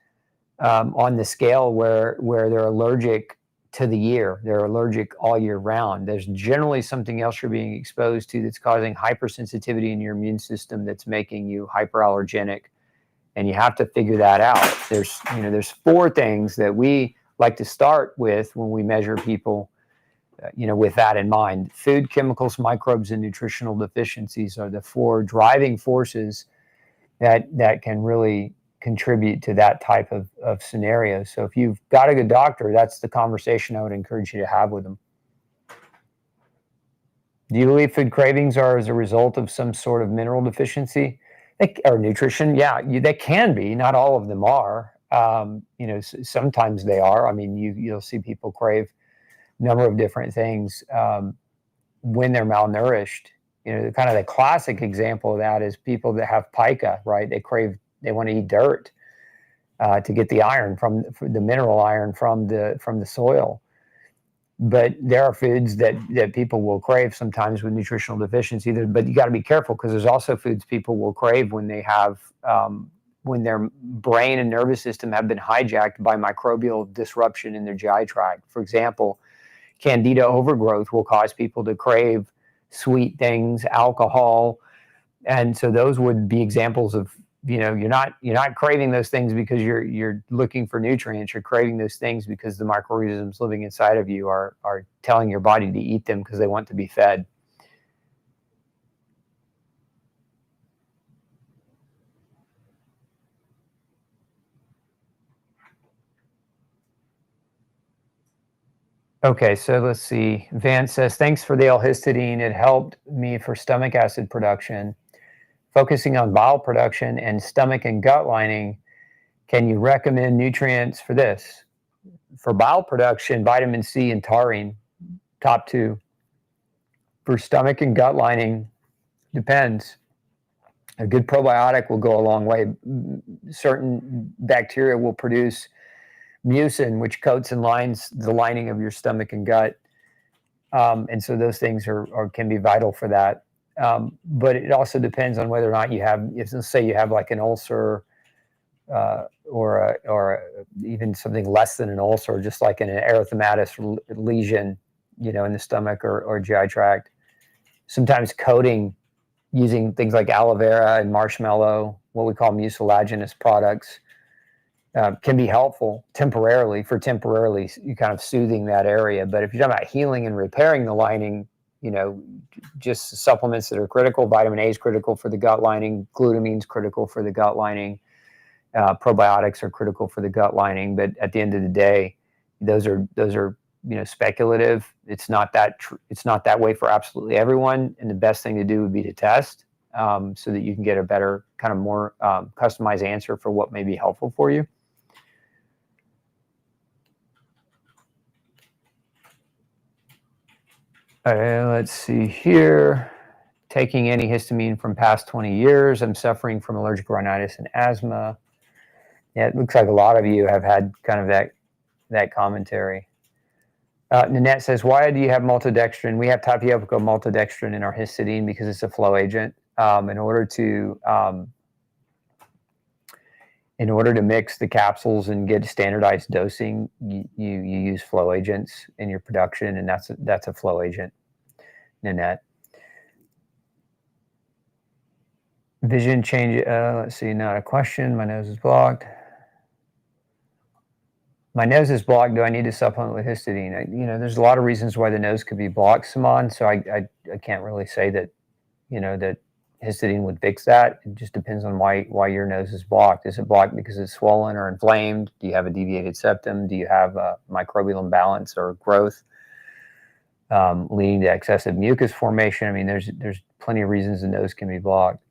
on the scale where they're allergic to the year. They're allergic all year round. There's generally something else you're being exposed to that's causing hypersensitivity in your immune system that's making you hyperallergenic. And you have to figure that out. There's 4 things that we like to start with when we measure people, with that in mind. Food, chemicals, microbes, and nutritional deficiencies are the 4 driving forces that can really contribute to that type of scenario. So if you've got a good doctor, that's the conversation I would encourage you to have with them. Do you believe food cravings are as a result of some sort of mineral deficiency? Or nutrition, yeah, they can be. Not all of them are. Sometimes they are. I mean, you'll see people crave a number of different things when they're malnourished. Kind of the classic example of that is people that have pica, right? They want to eat dirt to get the iron from the mineral iron from the soil. But there are foods that people will crave sometimes with nutritional deficiency. But you got to be careful, because there's also foods people will crave when they have when their brain and nervous system have been hijacked by microbial disruption in their GI tract. For example, candida overgrowth will cause people to crave sweet things, alcohol, and so those would be examples of, you're not craving those things because you're looking for nutrients. You're craving those things because the microorganisms living inside of you are telling your body to eat them because they want to be fed. Okay, so let's see. Vance says, thanks for the L-histidine. It helped me for stomach acid production. Focusing on bile production and stomach and gut lining, can you recommend nutrients for this? For bile production, vitamin C and taurine, top two. For stomach and gut lining, depends. A good probiotic will go a long way. Certain bacteria will produce mucin, which coats and lines the lining of your stomach and gut. And so those things can be vital for that. But it also depends on whether or not you have, let's say you have like an ulcer, or even something less than an ulcer, just like an erythematous lesion, in the stomach or GI tract. Sometimes coating using things like aloe vera and marshmallow, what we call mucilaginous products, can be helpful temporarily kind of soothing that area. But if you're talking about healing and repairing the lining, just supplements that are critical. Vitamin A is critical for the gut lining. Glutamine is critical for the gut lining. Probiotics are critical for the gut lining. But at the end of the day, those are speculative. It's not that way for absolutely everyone. And the best thing to do would be to test, so that you can get a better, kind of more customized answer for what may be helpful for you. Let's see here. Taking antihistamine from past 20 years. I'm suffering from allergic rhinitis and asthma. Yeah, it looks like a lot of you have had kind of that commentary. Nanette says, why do you have maltodextrin? We have tapioca maltodextrin in our histidine because it's a flow agent. In order to mix the capsules and get standardized dosing, you use flow agents in your production, and that's a flow agent, Nanette. Vision change, let's see, not a question. My nose is blocked. My nose is blocked. Do I need to supplement with histidine? There's a lot of reasons why the nose could be blocked, Saman, so I can't really say that, that histidine would fix that. It just depends on why your nose is blocked. Is it blocked because it's swollen or inflamed? Do you have a deviated septum? Do you have a microbial imbalance or growth leading to excessive mucus formation? I mean, there's plenty of reasons the nose can be blocked.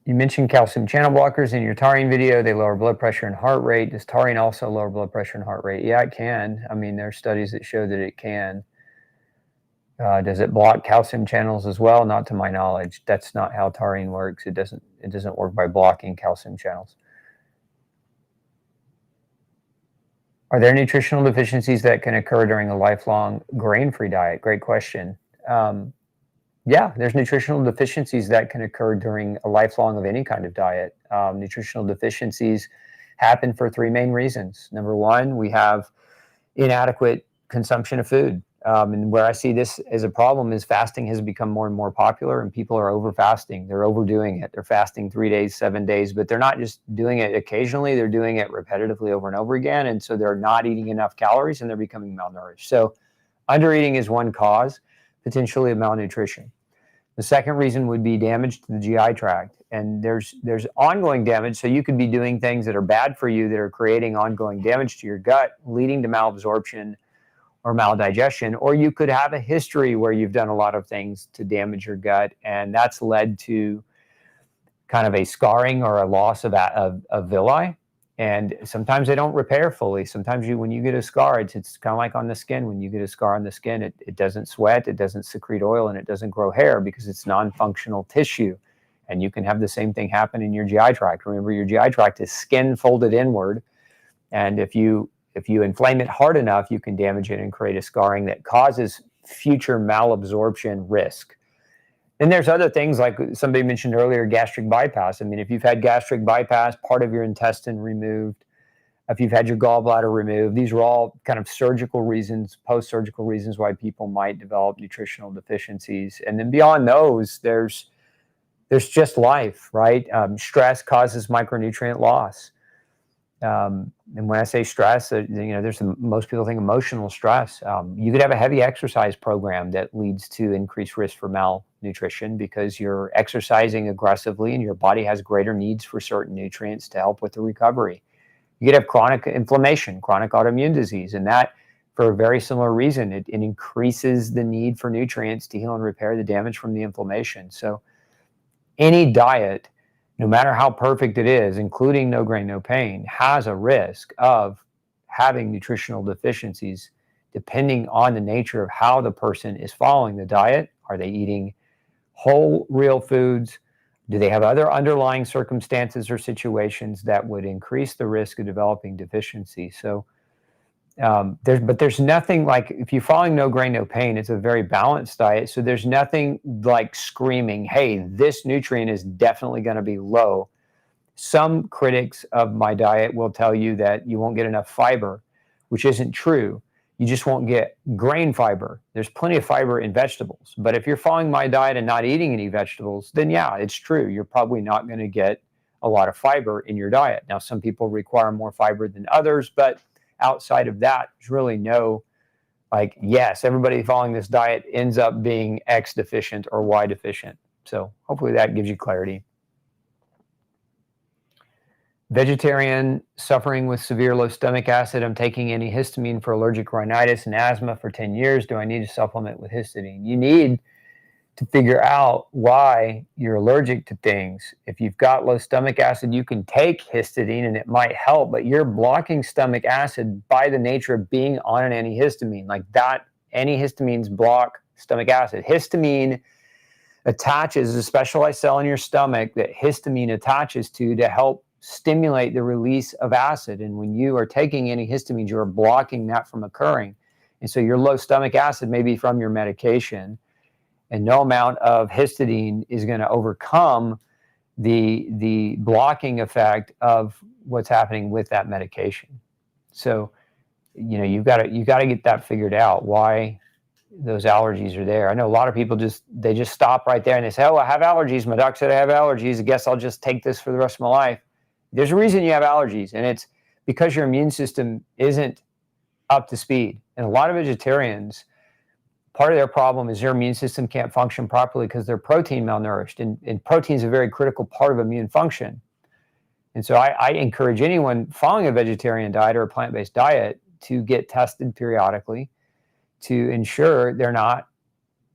You mentioned calcium channel blockers in your taurine video. They lower blood pressure and heart rate. Does taurine also lower blood pressure and heart rate? Yeah, it can. I mean, there are studies that show that it can. Does it block calcium channels as well? Not to my knowledge. That's not how taurine works. It doesn't work by blocking calcium channels. Are there nutritional deficiencies that can occur during a lifelong grain-free diet? Great question. Yeah, there's nutritional deficiencies that can occur during a lifelong of any kind of diet. Nutritional deficiencies happen for three main reasons. Number one, we have inadequate consumption of food. And where I see this as a problem is fasting has become more and more popular, and people are over fasting. They're overdoing it. They're fasting 3 days, 7 days, but they're not just doing it occasionally. They're doing it repetitively over and over again. And so they're not eating enough calories and they're becoming malnourished. So undereating is one cause, potentially, of malnutrition. The second reason would be damage to the GI tract. And there's ongoing damage. So you could be doing things that are bad for you that are creating ongoing damage to your gut, leading to malabsorption, or maldigestion, or you could have a history where you've done a lot of things to damage your gut, and that's led to kind of a scarring or a loss of villi. And sometimes they don't repair fully. Sometimes when you get a scar, it's kind of like on the skin. When you get a scar on the skin, it doesn't sweat, it doesn't secrete oil, and it doesn't grow hair because it's non-functional tissue. And you can have the same thing happen in your GI tract. Remember, your GI tract is skin folded inward. And if you inflame it hard enough, you can damage it and create a scarring that causes future malabsorption risk. Then there's other things like somebody mentioned earlier, gastric bypass. I mean, if you've had gastric bypass, part of your intestine removed, if you've had your gallbladder removed, these are all kind of surgical reasons, post-surgical reasons why people might develop nutritional deficiencies. And then beyond those, there's just life, right? Stress causes micronutrient loss. And when I say stress, most people think emotional stress. You could have a heavy exercise program that leads to increased risk for malnutrition because you're exercising aggressively and your body has greater needs for certain nutrients to help with the recovery. You could have chronic inflammation, chronic autoimmune disease, and that, for a very similar reason, it increases the need for nutrients to heal and repair the damage from the inflammation. So any diet, no matter how perfect it is, including no grain, no pain, has a risk of having nutritional deficiencies depending on the nature of how the person is following the diet. Are they eating whole, real foods? Do they have other underlying circumstances or situations that would increase the risk of developing deficiency? So there's nothing like, if you're following no grain, no pain, it's a very balanced diet. So there's nothing like screaming, hey, this nutrient is definitely going to be low. Some critics of my diet will tell you that you won't get enough fiber, which isn't true. You just won't get grain fiber. There's plenty of fiber in vegetables. But if you're following my diet and not eating any vegetables, then yeah, it's true. You're probably not going to get a lot of fiber in your diet. Now, some people require more fiber than others, but outside of that, there's really no, like, yes, everybody following this diet ends up being X deficient or Y deficient. So hopefully that gives you clarity. Vegetarian, suffering with severe low stomach acid. I'm taking antihistamine for allergic rhinitis and asthma for 10 years. Do I need to supplement with histidine? You need to figure out why you're allergic to things. If you've got low stomach acid, you can take histidine and it might help, but you're blocking stomach acid by the nature of being on an antihistamine. Like that, antihistamines block stomach acid. Histamine attaches a specialized cell in your stomach that histamine attaches to help stimulate the release of acid. And when you are taking antihistamines, you are blocking that from occurring. And so your low stomach acid may be from your medication, and no amount of histidine is going to overcome the blocking effect of what's happening with that medication. So, you've got to get that figured out, why those allergies are there. I know a lot of people just stop right there and they say, oh, I have allergies. My doc said I have allergies. I guess I'll just take this for the rest of my life. There's a reason you have allergies, and it's because your immune system isn't up to speed. And a lot of vegetarians, part of their problem is their immune system can't function properly because they're protein malnourished, and protein is a very critical part of immune function. And so I encourage anyone following a vegetarian diet or a plant-based diet to get tested periodically to ensure they're not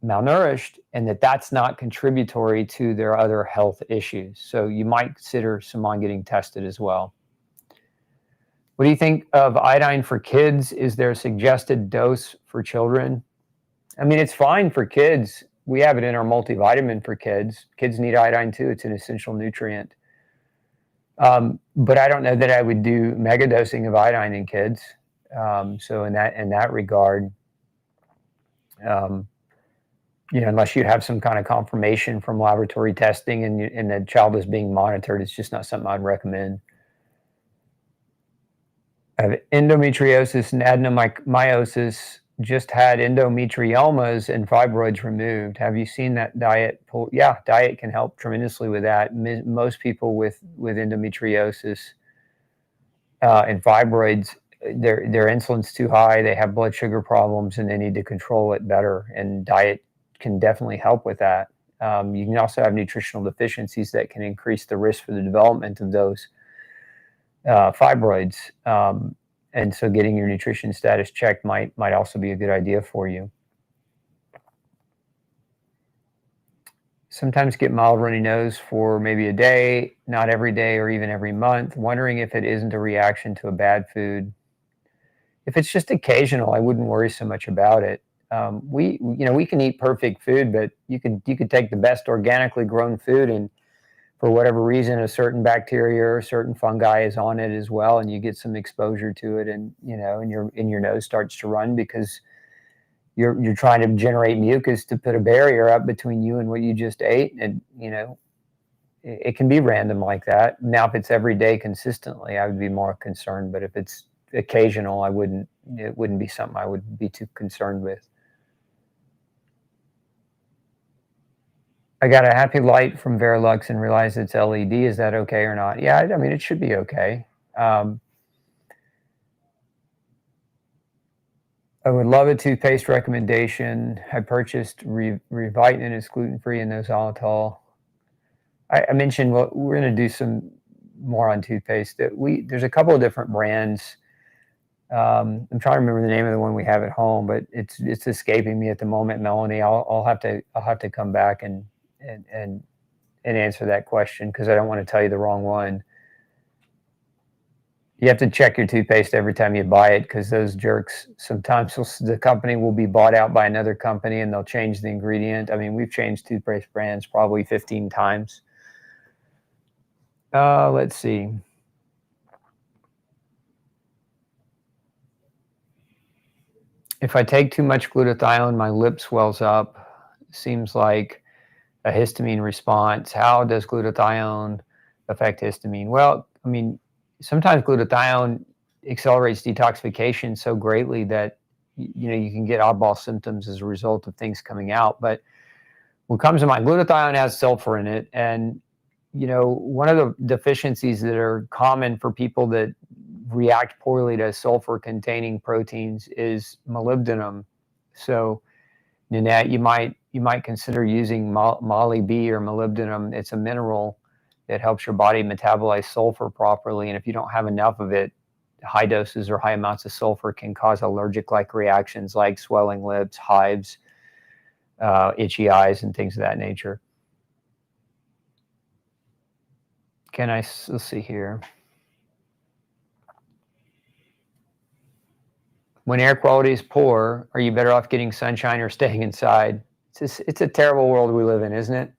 malnourished and that's not contributory to their other health issues. So you might consider someone getting tested as well. What do you think of iodine for kids? Is there a suggested dose for children? I mean, it's fine for kids. We have it in our multivitamin for kids. Kids need iodine too. It's an essential nutrient. But I don't know that I would do mega dosing of iodine in kids. So in that regard, unless you have some kind of confirmation from laboratory testing and the child is being monitored, it's just not something I'd recommend. I have endometriosis and adenomyosis. Just had endometriomas and fibroids removed. Have you seen that diet? Yeah, diet can help tremendously with that. Most people with endometriosis and fibroids, their insulin's too high, they have blood sugar problems, and they need to control it better. And diet can definitely help with that. You can also have nutritional deficiencies that can increase the risk for the development of those fibroids. And so getting your nutrition status checked might also be a good idea for you. Sometimes get mild runny nose for maybe a day, not every day or even every month, wondering if it isn't a reaction to a bad food. If it's just occasional, I wouldn't worry so much about it. We can eat perfect food, but you could take the best organically grown food, and for whatever reason, a certain bacteria or a certain fungi is on it as well, and you get some exposure to it, and your nose starts to run because you're trying to generate mucus to put a barrier up between you and what you just ate, and it can be random like that. Now, if it's every day consistently, I would be more concerned, but if it's occasional, it wouldn't be something I would be too concerned with. I got a happy light from Verilux and realized it's LED. Is that okay or not? Yeah, I mean, it should be okay. I would love a toothpaste recommendation. I purchased Revitin. It's gluten-free and no xylitol. I mentioned, well, we're going to do some more on toothpaste. There's a couple of different brands. I'm trying to remember the name of the one we have at home, but it's escaping me at the moment, Melanie. I'll have to come back and answer that question because I don't want to tell you the wrong one. You have to check your toothpaste every time you buy it because those jerks, sometimes the company will be bought out by another company and they'll change the ingredient. I mean, we've changed toothpaste brands probably 15 times. Let's see. If I take too much glutathione, my lip swells up. Seems like a histamine response. How does glutathione affect histamine? Well, I mean, sometimes glutathione accelerates detoxification so greatly that you can get oddball symptoms as a result of things coming out. But what comes to mind, glutathione has sulfur in it, and one of the deficiencies that are common for people that react poorly to sulfur-containing proteins is molybdenum. So, Nanette, you might consider using Moly-B or molybdenum. It's a mineral that helps your body metabolize sulfur properly, and if you don't have enough of it, high doses or high amounts of sulfur can cause allergic-like reactions like swelling lips, hives, itchy eyes, and things of that nature. Let's see here. When air quality is poor, are you better off getting sunshine or staying inside? It's a terrible world we live in, isn't it?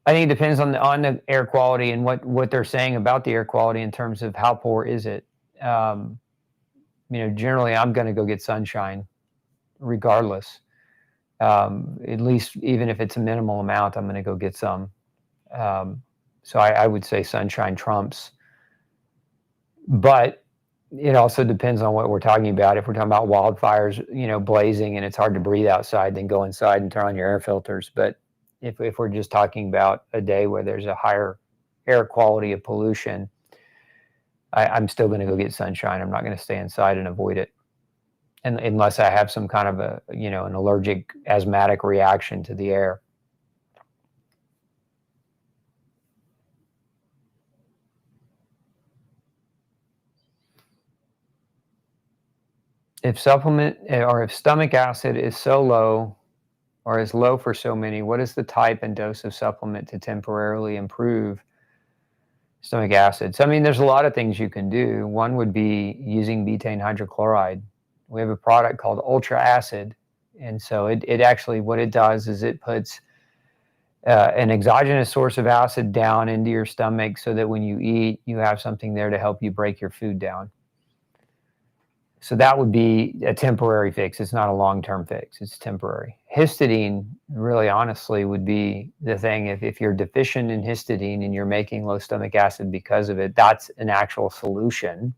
I think it depends on the air quality and what they're saying about the air quality in terms of how poor is it. Generally, I'm going to go get sunshine regardless. At least even if it's a minimal amount, I'm going to go get some. So I would say sunshine trumps. But it also depends on what we're talking about. If we're talking about wildfires, blazing and it's hard to breathe outside, then go inside and turn on your air filters. But if we're just talking about a day where there's a higher air quality of pollution, I'm still going to go get sunshine. I'm not going to stay inside and avoid it. And unless I have some kind of an allergic asthmatic reaction to the air. If stomach acid is so low or is low for so many, what is the type and dose of supplement to temporarily improve stomach acid? So, I mean, there's a lot of things you can do. One would be using betaine hydrochloride. We have a product called Ultra Acid. And so it actually, what it does is it puts an exogenous source of acid down into your stomach so that when you eat, you have something there to help you break your food down. So that would be a temporary fix. It's not a long-term fix. It's temporary. Histidine, really honestly, would be the thing. If you're deficient in histidine and you're making low stomach acid because of it, that's an actual solution.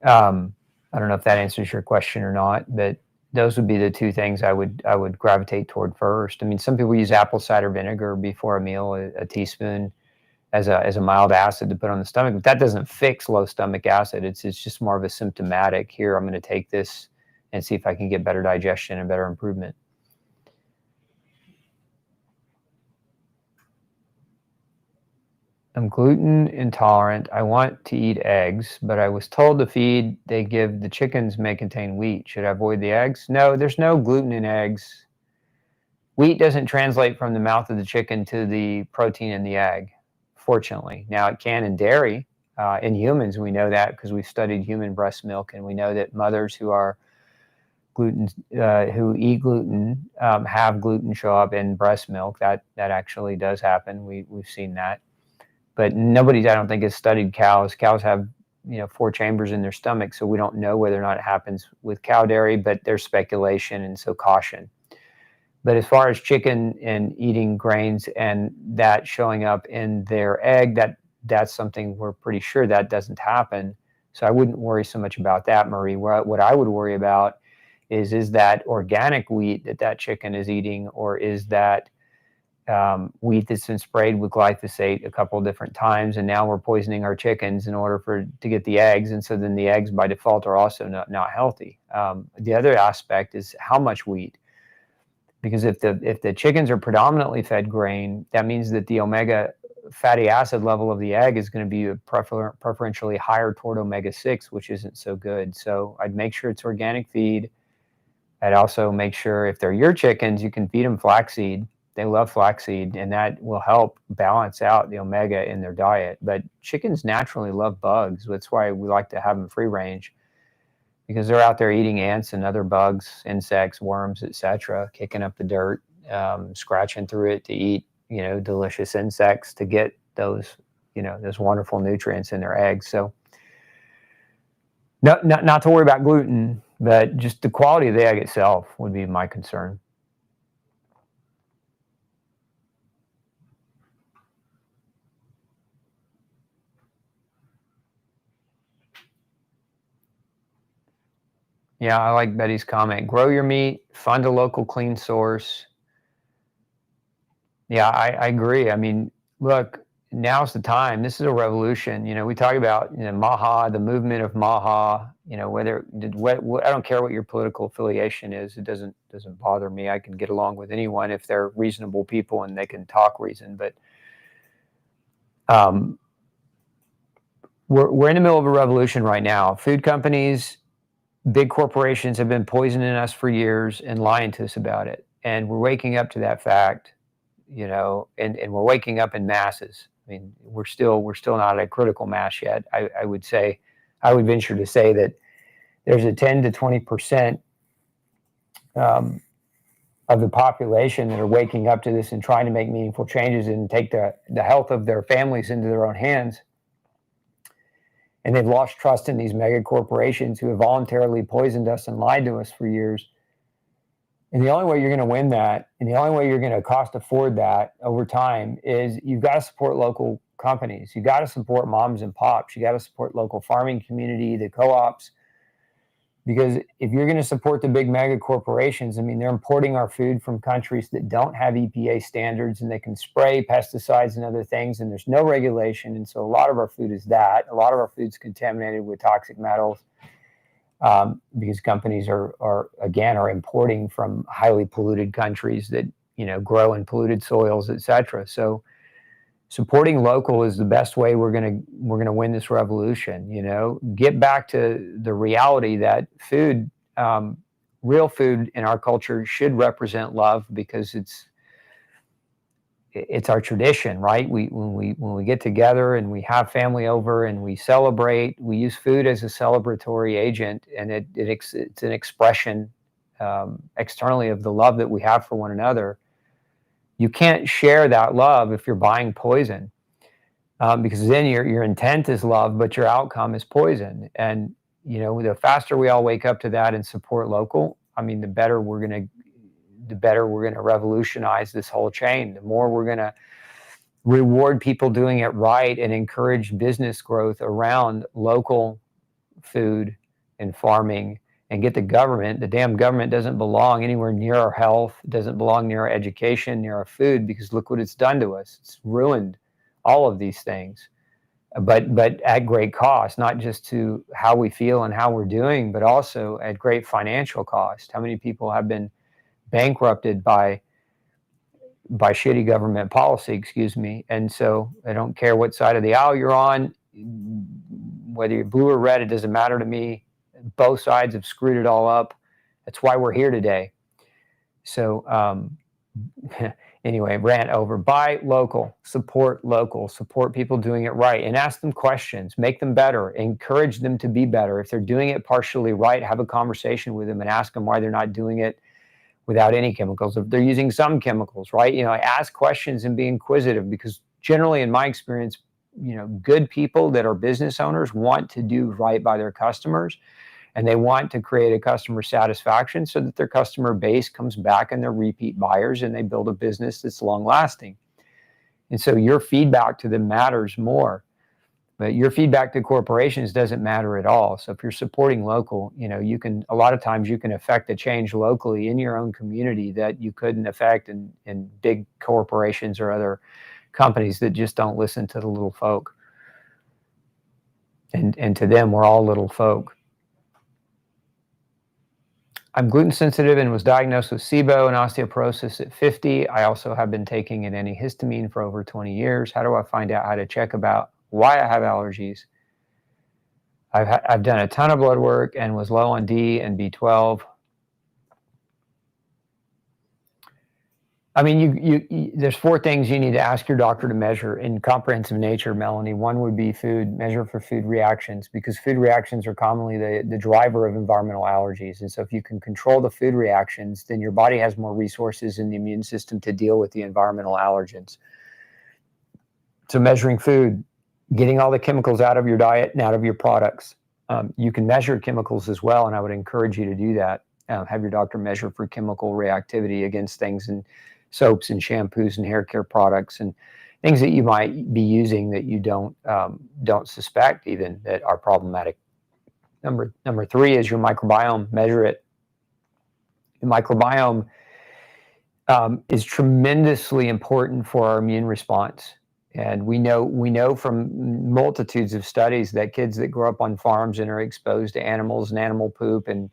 I don't know if that answers your question or not, but those would be the two things I would gravitate toward first. I mean, some people use apple cider vinegar before a meal, a teaspoon, as a mild acid to put on the stomach, but that doesn't fix low stomach acid. It's just more of a symptomatic. Here, I'm going to take this and see if I can get better digestion and better improvement. I'm gluten intolerant. I want to eat eggs, but I was told the feed they give the chickens may contain wheat. Should I avoid the eggs? No, there's no gluten in eggs. Wheat doesn't translate from the mouth of the chicken to the protein in the egg, fortunately. Now, it can in dairy. In humans, we know that because we've studied human breast milk, and we know that mothers who are gluten, who eat gluten, have gluten show up in breast milk. That actually does happen. We've seen that. But nobody, I don't think, has studied cows. Cows have 4 chambers in their stomach, so we don't know whether or not it happens with cow dairy, but there's speculation, and so caution. But as far as chicken and eating grains and that showing up in their egg, that's something we're pretty sure that doesn't happen. So I wouldn't worry so much about that, Marie. What I would worry about is that organic wheat that chicken is eating, or is that wheat that's been sprayed with glyphosate a couple of different times, and now we're poisoning our chickens in order to get the eggs, and so then the eggs by default are also not healthy. The other aspect is how much wheat, because if the chickens are predominantly fed grain, that means that the omega fatty acid level of the egg is going to be preferentially higher toward omega-6, which isn't so good. So I'd make sure it's organic feed. I'd also make sure if they're your chickens, you can feed them flaxseed. They love flaxseed, and that will help balance out the omega in their diet. But chickens naturally love bugs. That's why we like to have them free range, because they're out there eating ants and other bugs, insects, worms, etc., kicking up the dirt, scratching through it to eat, delicious insects to get those wonderful nutrients in their eggs. So not to worry about gluten, but just the quality of the egg itself would be my concern. Yeah, I like Betty's comment. Grow your meat, find a local clean source. Yeah, I agree. I mean, look, now's the time. This is a revolution. We talk about Maha, the movement of Maha. Whether I don't care what your political affiliation is. It doesn't bother me. I can get along with anyone if they're reasonable people and they can talk reason. But we're in the middle of a revolution right now. Food companies, big corporations have been poisoning us for years and lying to us about it, and we're waking up to that fact. And we're waking up in masses. I mean, we're still not at a critical mass yet. I would venture to say that there's a 10 to 20% of the population that are waking up to this and trying to make meaningful changes and take the health of their families into their own hands. And they've lost trust in these mega corporations who have voluntarily poisoned us and lied to us for years. And the only way you're going to win that, and the only way you're going to cost afford that over time, is you've got to support local companies. You've got to support moms and pops. You got to support local farming community, the co-ops. Because if you're going to support the big mega corporations, I mean, they're importing our food from countries that don't have EPA standards, and they can spray pesticides and other things, and there's no regulation. And so a lot of our food is that. A lot of our food's contaminated with toxic metals. Because companies are importing from highly polluted countries that grow in polluted soils, etc. So supporting local is the best way we're gonna win this revolution. Get back to the reality that food, real food in our culture, should represent love, because it's our tradition, right? When we get together and we have family over and we celebrate, we use food as a celebratory agent, and it's an expression externally of the love that we have for one another. You can't share that love if you're buying poison, because then your intent is love, but your outcome is poison. And the faster we all wake up to that and support local, I mean, the better we're gonna revolutionize this whole chain. The more we're going to reward people doing it right and encourage business growth around local food and farming, and get the damn government doesn't belong anywhere near our health, doesn't belong near our education, near our food, because look what it's done to us. It's ruined all of these things, but at great cost, not just to how we feel and how we're doing, but also at great financial cost. How many people have been bankrupted by by shitty government policy, excuse me. And so I don't care what side of the aisle you're on, whether you're blue or red, it doesn't matter to me. Both sides have screwed it all up. That's why we're here today. So anyway, rant over. Buy local, support people doing it right, and ask them questions, make them better, encourage them to be better. If they're doing it partially right, have a conversation with them and ask them why they're not doing it without any chemicals. If they're using some chemicals, right? Ask questions and be inquisitive, because generally in my experience, good people that are business owners want to do right by their customers, and they want to create a customer satisfaction so that their customer base comes back and they're repeat buyers and they build a business that's long lasting. And so your feedback to them matters more. But your feedback to corporations doesn't matter at all. So if you're supporting local, a lot of times you can affect a change locally in your own community that you couldn't affect in big corporations or other companies that just don't listen to the little folk. And to them, we're all little folk. I'm gluten sensitive and was diagnosed with SIBO and osteoporosis at 50. I also have been taking an antihistamine for over 20 years. How do I find out how to check about why I have allergies? I've done a ton of blood work and was low on D and B12. I mean, there's 4 things you need to ask your doctor to measure in comprehensive nature, Melanie. One would be food, measure for food reactions, because food reactions are commonly the driver of environmental allergies. And so if you can control the food reactions, then your body has more resources in the immune system to deal with the environmental allergens. So measuring food, getting all the chemicals out of your diet and out of your products. You can measure chemicals as well, and I would encourage you to do that. Have your doctor measure for chemical reactivity against things in soaps and shampoos and hair care products and things that you might be using that you don't suspect even that are problematic. Number 3 is your microbiome. Measure it. The microbiome is tremendously important for our immune response. And we know from multitudes of studies that kids that grow up on farms and are exposed to animals and animal poop and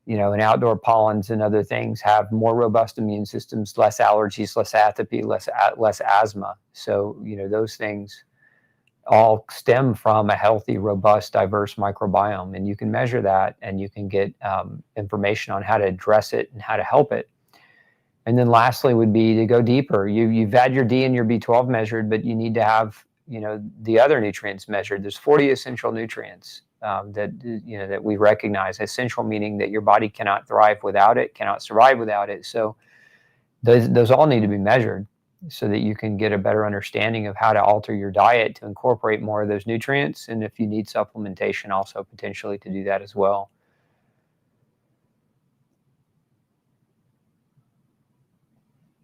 and outdoor pollens and other things have more robust immune systems, less allergies, less atopy, less asthma. So those things all stem from a healthy, robust, diverse microbiome, and you can measure that, and you can get information on how to address it and how to help it. And then lastly would be to go deeper. You've had your D and your B12 measured, but you need to have the other nutrients measured. There's 40 essential nutrients that we recognize. Essential meaning that your body cannot thrive without it, cannot survive without it. So those all need to be measured so that you can get a better understanding of how to alter your diet to incorporate more of those nutrients, and if you need supplementation, also potentially to do that as well.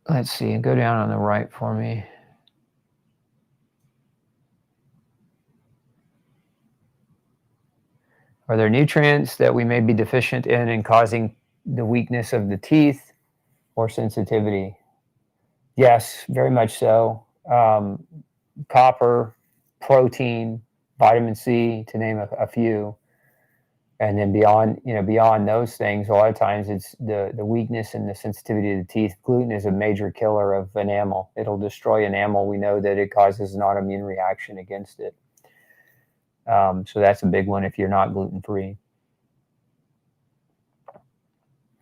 Let's see, go down on the right for me. Are there nutrients that we may be deficient in and causing the weakness of the teeth or sensitivity? Yes, very much so. Copper, protein, vitamin C, to name a few. And then beyond those things, a lot of times it's the weakness and the sensitivity of the teeth. Gluten is a major killer of enamel. It'll destroy enamel. We know that it causes an autoimmune reaction against it. So that's a big one if you're not gluten-free.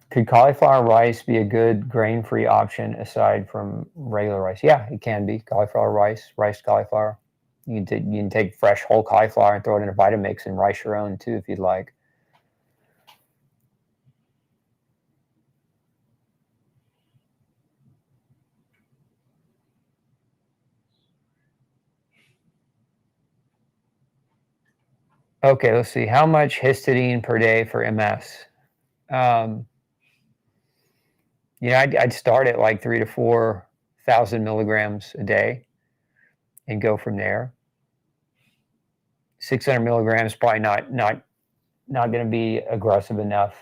Could cauliflower rice be a good grain-free option aside from regular rice? Yeah, it can be. Cauliflower rice, riced cauliflower. You can take fresh whole cauliflower and throw it in a Vitamix and rice your own too if you'd like. Okay, let's see. How much histidine per day for MS? I'd start at like 3,000 to 4,000 milligrams a day and go from there. 600 milligrams probably not going to be aggressive enough.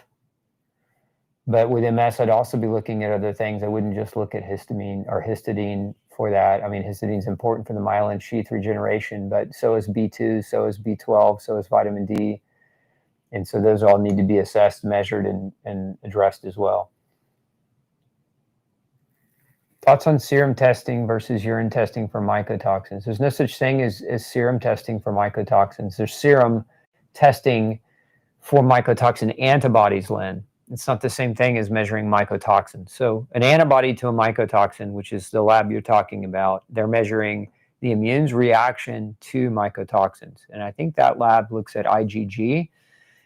But with MS, I'd also be looking at other things. I wouldn't just look at histamine or histidine for that. I mean, histidine is important for the myelin sheath regeneration, but so is B2, so is B12, so is vitamin D. And so those all need to be assessed, measured, and addressed as well. Thoughts on serum testing versus urine testing for mycotoxins? There's no such thing as serum testing for mycotoxins. There's serum testing for mycotoxin antibodies, Lynn. It's not the same thing as measuring mycotoxins. So an antibody to a mycotoxin, which is the lab you're talking about, they're measuring the immune's reaction to mycotoxins. And I think that lab looks at IgG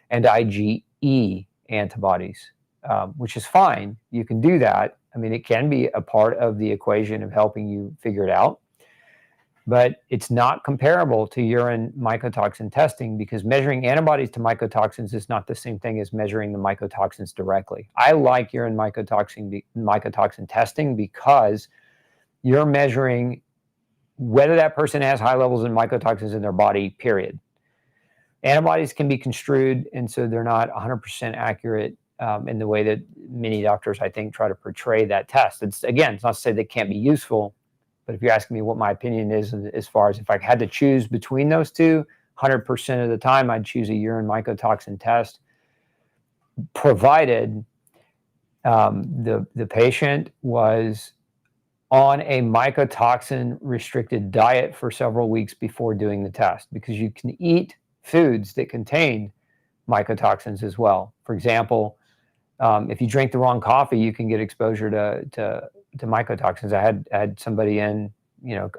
and IgE antibodies, which is fine. You can do that. I mean, it can be a part of the equation of helping you figure it out, but it's not comparable to urine mycotoxin testing because measuring antibodies to mycotoxins is not the same thing as measuring the mycotoxins directly. I like urine mycotoxin testing because you're measuring whether that person has high levels of mycotoxins in their body, period. Antibodies can be construed, and so they're not 100% accurate in the way that many doctors, I think, try to portray that test. It's not to say they can't be useful, but if you're asking me what my opinion is as far as if I had to choose between those two, 100% of the time, I'd choose a urine mycotoxin test, provided the patient was on a mycotoxin-restricted diet for several weeks before doing the test, because you can eat foods that contain mycotoxins as well. For example, if you drink the wrong coffee, you can get exposure to mycotoxins. I had somebody in,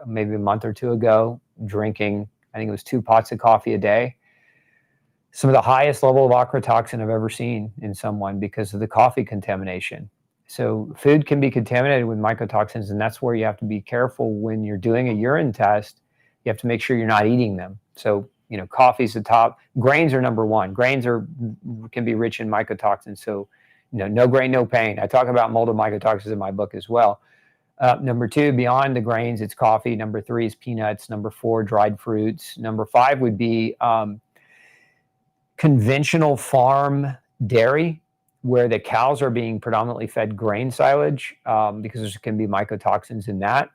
maybe a month or two ago drinking, I think it was 2 pots of coffee a day. Some of the highest level of ochratoxin I've ever seen in someone because of the coffee contamination. So food can be contaminated with mycotoxins, and that's where you have to be careful when you're doing a urine test. You have to make sure you're not eating them. So, coffee's the top. Grains are number one. Grains can be rich in mycotoxins. So, no grain, no pain. I talk about molded mycotoxins in my book as well. Number 2, beyond the grains, it's coffee. Number 3 is peanuts. Number 4, dried fruits. Number 5 would be conventional farm dairy, where the cows are being predominantly fed grain silage, because there can be mycotoxins in that.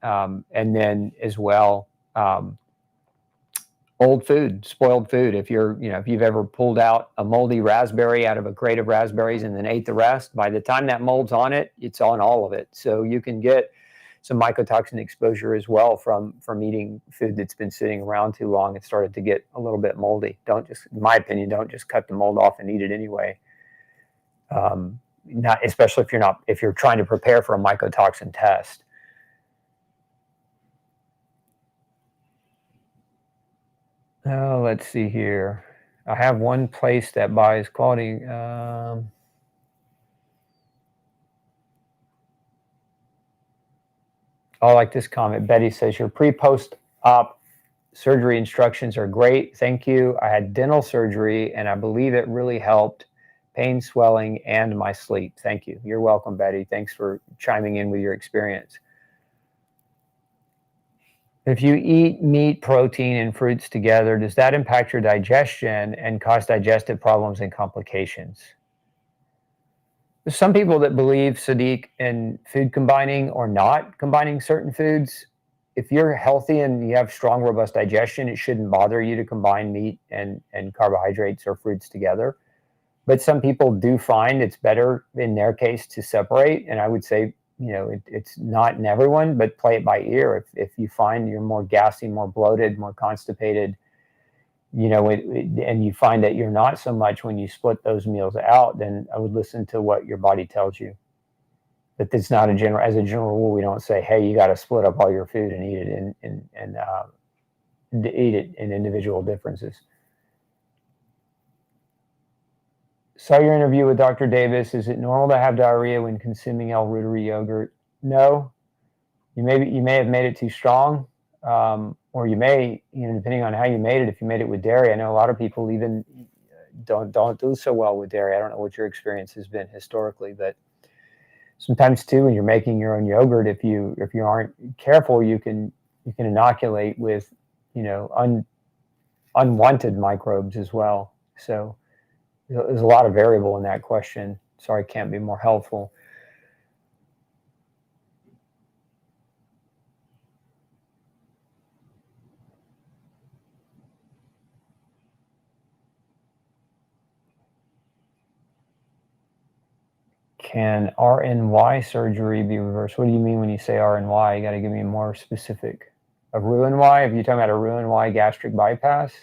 And then as well, old food, spoiled food. If you've ever pulled out a moldy raspberry out of a crate of raspberries and then ate the rest, by the time that mold's on it, it's on all of it. So you can get some mycotoxin exposure as well from eating food that's been sitting around too long and started to get a little bit moldy. In my opinion, don't just cut the mold off and eat it anyway. Not especially if you're trying to prepare for a mycotoxin test. Oh, let's see here. I have one place that buys quality. I like this comment. Betty says, your pre-post-op surgery instructions are great. Thank you. I had dental surgery, and I believe it really helped pain, swelling, and my sleep. Thank you. You're welcome, Betty. Thanks for chiming in with your experience. If you eat meat, protein, and fruits together, does that impact your digestion and cause digestive problems and complications? There's some people that believe, Sadiq, in food combining or not combining certain foods. If you're healthy and you have strong, robust digestion, it shouldn't bother you to combine meat and carbohydrates or fruits together. But some people do find it's better in their case to separate. And I would say, it's not in everyone, but play it by ear. If you find you're more gassy, more bloated, more constipated, and you find that you're not so much when you split those meals out, then I would listen to what your body tells you. But it's not as a general rule, we don't say, hey, you got to split up all your food and eat it in individual differences. Saw your interview with Dr. Davis. Is it normal to have diarrhea when consuming L-Reuteri yogurt? No. You may have made it too strong, or you may, depending on how you made it, if you made it with dairy. I know a lot of people even don't do so well with dairy. I don't know what your experience has been historically, but sometimes too, when you're making your own yogurt, if you aren't careful, you can inoculate with, unwanted microbes as well. So there's a lot of variable in that question. Sorry, I can't be more helpful. Can RNY surgery be reversed? What do you mean when you say RNY? You got to give me more specific. A Roux-en-Y? If you're talking about a Roux-en-Y gastric bypass,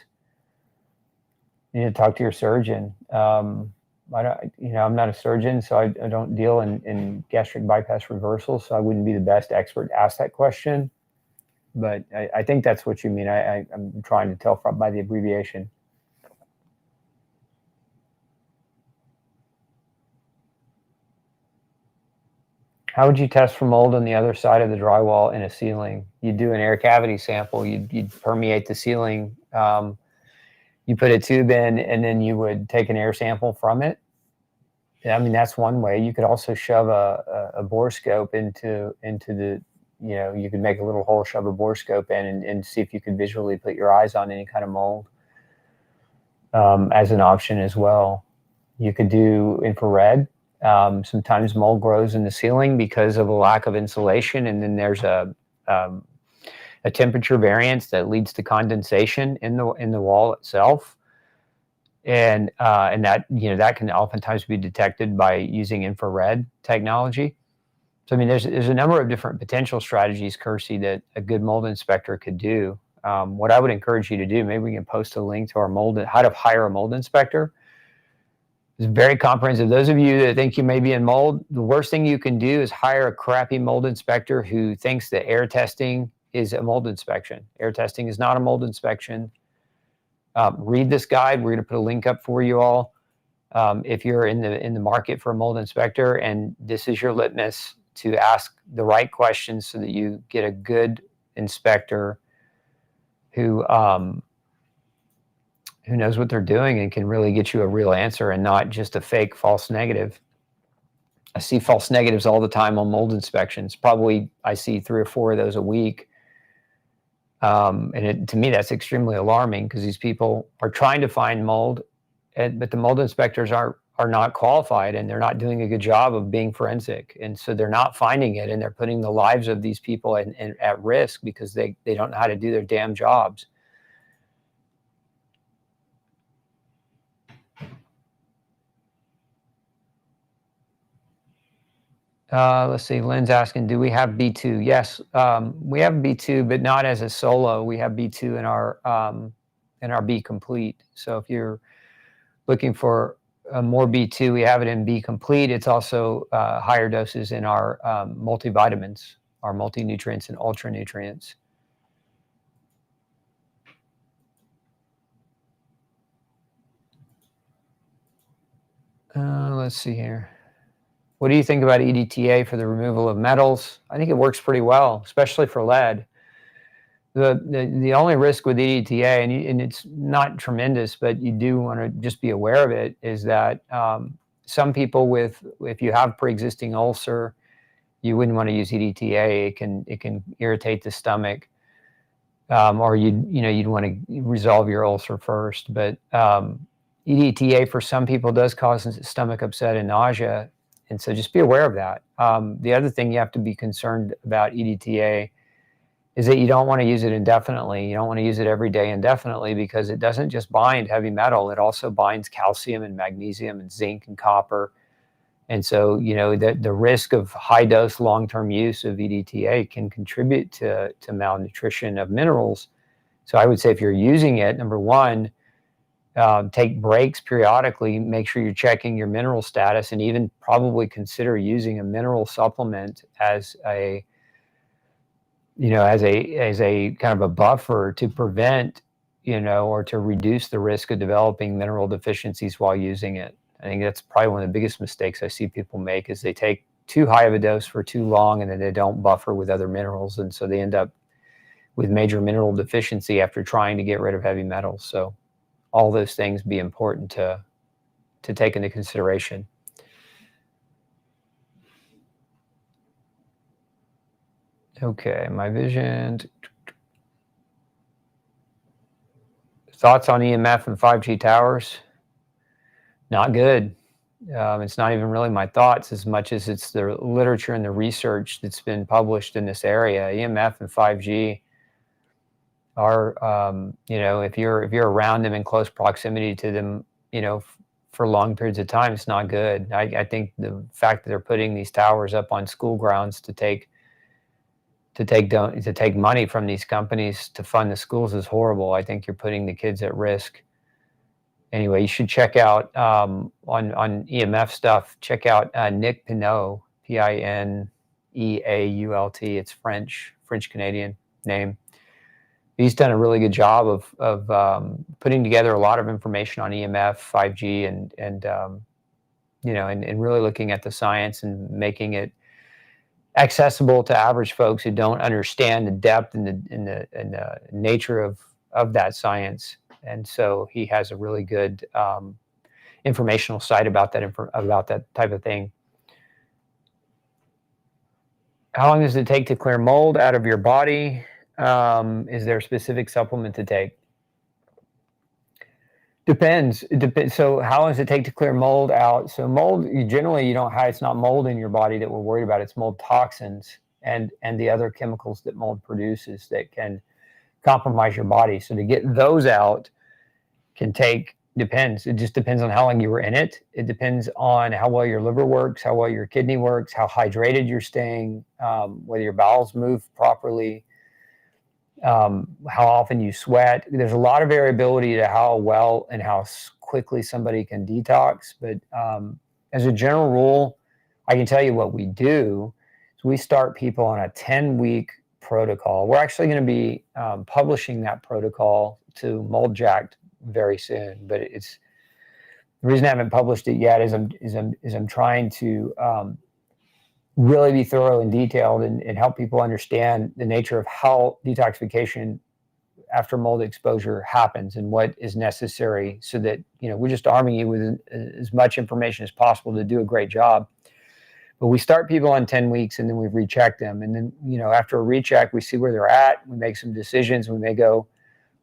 you need to talk to your surgeon. I don't, I'm not a surgeon, so I don't deal in gastric bypass reversal, so I wouldn't be the best expert to ask that question. But I think that's what you mean. I'm trying to tell by the abbreviation. How would you test for mold on the other side of the drywall in a ceiling? You'd do an air cavity sample. You'd permeate the ceiling. You put a tube in, and then you would take an air sample from it. I mean, that's one way. You could also shove a borescope into the, you could make a little hole, shove a borescope in, and see if you could visually put your eyes on any kind of mold as an option as well. You could do infrared. Sometimes mold grows in the ceiling because of a lack of insulation, and then there's a temperature variance that leads to condensation in the wall itself, and that that can oftentimes be detected by using infrared technology. So I mean, there's a number of different potential strategies, Kersey, that a good mold inspector could do. What I would encourage you to do, maybe we can post a link to our how to hire a mold inspector. It's very comprehensive. Those of you that think you may be in mold, the worst thing you can do is hire a crappy mold inspector who thinks that air testing is a mold inspection. Air testing is not a mold inspection. Read this guide. We're going to put a link up for you all. If you're in the market for a mold inspector, and this is your litmus to ask the right questions so that you get a good inspector who knows what they're doing and can really get you a real answer and not just a fake false negative. I see false negatives all the time on mold inspections. Probably I see 3 or 4 of those a week. And to me, that's extremely alarming because these people are trying to find mold, but the mold inspectors are not qualified, and they're not doing a good job of being forensic. And so they're not finding it, and they're putting the lives of these people at risk because they don't know how to do their damn jobs. Let's see. Lynn's asking, do we have B2? Yes, we have B2, but not as a solo. We have B2 in our B complete. So if you're looking for more B2, we have it in B complete. It's also higher doses in our multivitamins, our multi-nutrients and ultra nutrients. Let's see here. What do you think about EDTA for the removal of metals? I think it works pretty well, especially for lead. The only risk with EDTA, and it's not tremendous, but you do want to just be aware of it, is that some people if you have pre-existing ulcer, you wouldn't want to use EDTA. It can irritate the stomach, or you'd want to resolve your ulcer first. But EDTA for some people does cause stomach upset and nausea. And so just be aware of that. The other thing you have to be concerned about EDTA is that you don't want to use it indefinitely. You don't want to use it every day indefinitely because it doesn't just bind heavy metal. It also binds calcium and magnesium and zinc and copper. And so, the risk of high dose long-term use of EDTA can contribute to malnutrition of minerals. So I would say if you're using it, number one, take breaks periodically, make sure you're checking your mineral status, and even probably consider using a mineral supplement as a kind of a buffer to prevent, or to reduce the risk of developing mineral deficiencies while using it. I think that's probably one of the biggest mistakes I see people make is they take too high of a dose for too long, and then they don't buffer with other minerals. And so they end up with major mineral deficiency after trying to get rid of heavy metals. So all those things be important to take into consideration. Okay, my vision. Thoughts on EMF and 5G towers? Not good. It's not even really my thoughts as much as it's the literature and the research that's been published in this area. EMF and 5G are, if you're around them in close proximity to them, for long periods of time, it's not good. I think the fact that they're putting these towers up on school grounds to take money from these companies to fund the schools is horrible. I think you're putting the kids at risk. Anyway, you should check out on EMF stuff. Check out Nick Pineault, Pineault. It's French Canadian name. He's done a really good job of putting together a lot of information on EMF, 5G, and really looking at the science and making it accessible to average folks who don't understand the depth and the nature of that science. And so he has a really good informational site about that type of thing. How long does it take to clear mold out of your body? Is there a specific supplement to take? Depends. It depends. So how long does it take to clear mold out? So mold, you don't have, it's not mold in your body that we're worried about. It's mold toxins and the other chemicals that mold produces that can compromise your body. So to get those out depends. It just depends on how long you were in it. It depends on how well your liver works, how well your kidney works, how hydrated you're staying, whether your bowels move properly, how often you sweat. There's a lot of variability to how well and how quickly somebody can detox. But as a general rule, I can tell you what we do is we start people on a 10-week protocol. We're actually going to be publishing that protocol to Moldjacked very soon. But the reason I haven't published it yet is I'm trying to really be thorough and detailed and help people understand the nature of how detoxification after mold exposure happens and what is necessary, so that we're just arming you with as much information as possible to do a great job. But we start people on 10 weeks and then we recheck them, and then after a recheck we see where they're at, we make some decisions. We may go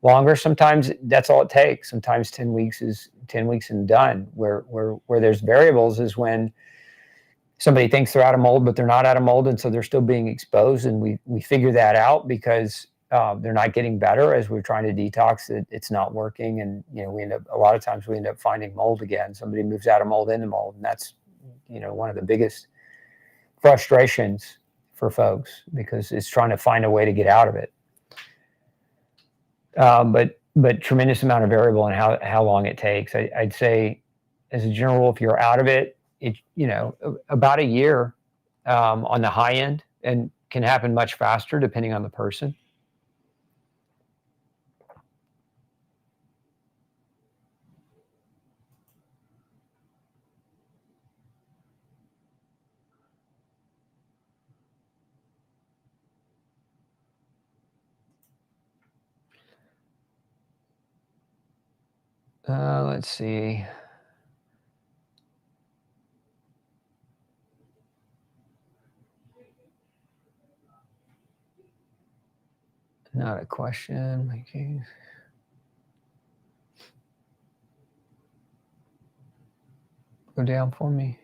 longer. Sometimes that's all it takes. Sometimes 10 weeks is 10 weeks and done. Where there's variables is when somebody thinks they're out of mold, but they're not out of mold, and so they're still being exposed. And we figure that out because they're not getting better as we're trying to detox. It's not working, and a lot of times we end up finding mold again. Somebody moves out of mold into mold, and that's one of the biggest frustrations for folks, because it's trying to find a way to get out of it. But tremendous amount of variable in how long it takes. I'd say, as a general rule, if you're out of it, about a year on the high end, and can happen much faster depending on the person. Let's see. Not a question. Okay. Go down for me.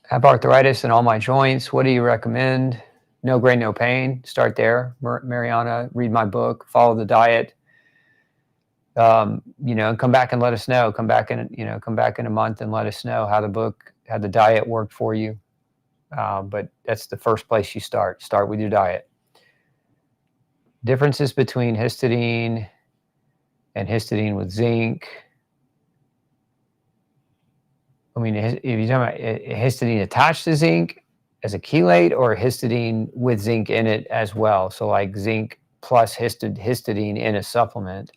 Have arthritis in all my joints. What do you recommend? No grain, no pain. Start there. Mariana, read my book, follow the diet. Come back and let us know. Come back in a month and let us know how the diet worked for you. But that's the first place you start. Start with your diet. Differences between histidine and histidine with zinc. I mean, if you're talking about histidine attached to zinc as a chelate, or histidine with zinc in it as well. So like zinc plus histidine in a supplement.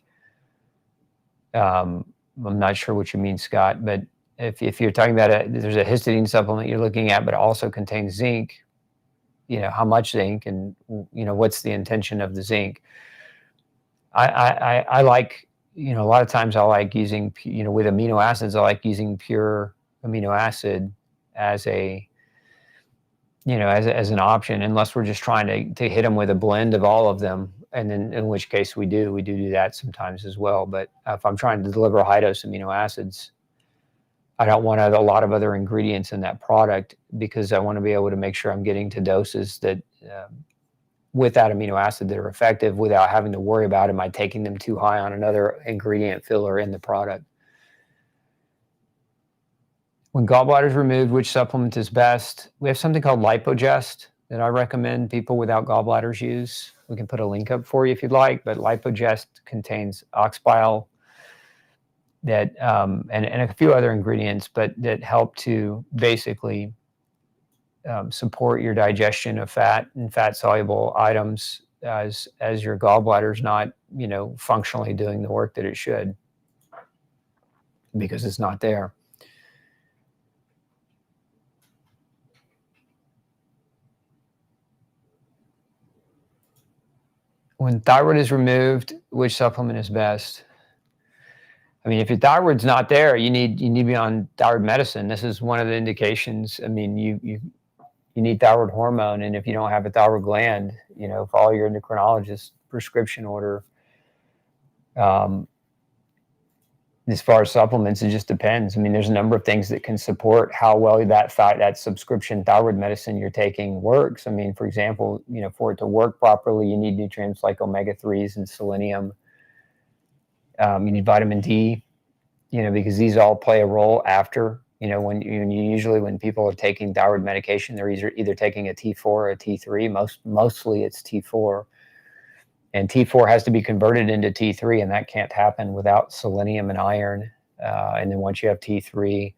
I'm not sure what you mean, Scott, but if you're talking about there's a histidine supplement you're looking at, but it also contains zinc, how much zinc, and what's the intention of the zinc. I like, a lot of times I like using, with amino acids, I like using pure amino acid as as an option, unless we're just trying to hit them with a blend of all of them. And then in which case we do that sometimes as well. But if I'm trying to deliver high dose amino acids, I don't want a lot of other ingredients in that product, because I want to be able to make sure I'm getting to doses that with that amino acid that are effective without having to worry about, am I taking them too high on another ingredient filler in the product? When gallbladder is removed, which supplement is best? We have something called Lipogest that I recommend people without gallbladders use. We can put a link up for you if you'd like, but Lipogest contains ox bile that, and a few other ingredients, but that help to basically support your digestion of fat and fat-soluble items as your gallbladder's not, functionally doing the work that it should because it's not there. When thyroid is removed, which supplement is best? I mean, if your thyroid's not there, you need to be on thyroid medicine. This is one of the indications. I mean, you need thyroid hormone, and if you don't have a thyroid gland, follow your endocrinologist's prescription order. As far as supplements, it just depends. I mean, there's a number of things that can support how well that subscription thyroid medicine you're taking works. I mean, for example, for it to work properly, you need nutrients like omega-3s and selenium. You need vitamin D, because these all play a role after, when people are taking thyroid medication, they're either taking a T4 or a T3. Mostly it's T4. And T4 has to be converted into T3, and that can't happen without selenium and iron. And then once you have T3,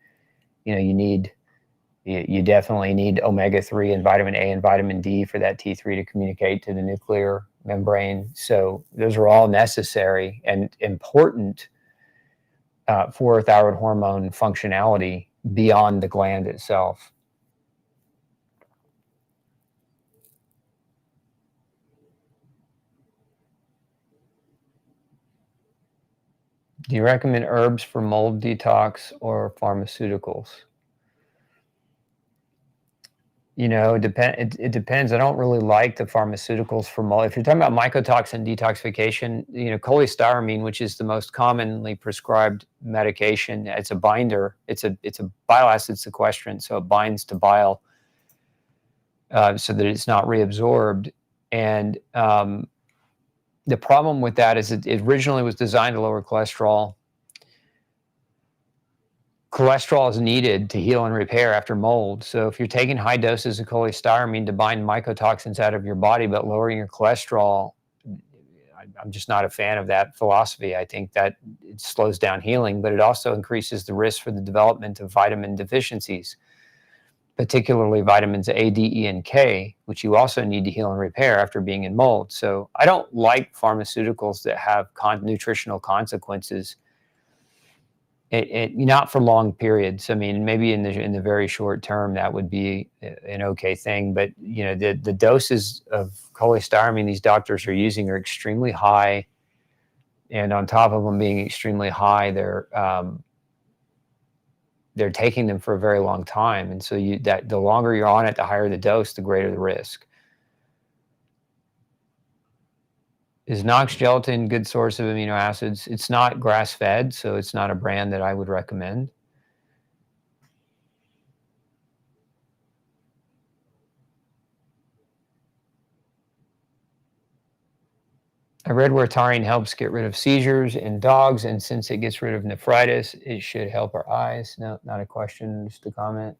you definitely need omega-3 and vitamin A and vitamin D for that T3 to communicate to the nuclear membrane. So those are all necessary and important for thyroid hormone functionality beyond the gland itself. Do you recommend herbs for mold detox or pharmaceuticals? It depends. I don't really like the pharmaceuticals for mold. If you're talking about mycotoxin detoxification, cholestyramine, which is the most commonly prescribed medication, it's a binder. It's a bile acid sequestrant, so it binds to bile so that it's not reabsorbed. And the problem with that is it originally was designed to lower cholesterol. Cholesterol is needed to heal and repair after mold. So if you're taking high doses of cholestyramine to bind mycotoxins out of your body, but lowering your cholesterol, I'm just not a fan of that philosophy. I think that it slows down healing, but it also increases the risk for the development of vitamin deficiencies, particularly vitamins A, D, E, and K, which you also need to heal and repair after being in mold. So I don't like pharmaceuticals that have nutritional consequences. Not for long periods. I mean, maybe in the very short term, that would be an okay thing. But the doses of cholestyramine these doctors are using are extremely high, and on top of them being extremely high, they're taking them for a very long time, and so the longer you're on it, the higher the dose, the greater the risk. Is Knox gelatin a good source of amino acids? It's not grass-fed, so it's not a brand that I would recommend. I read where taurine helps get rid of seizures in dogs, and since it gets rid of nephritis, it should help our eyes. No, not a question, just a comment.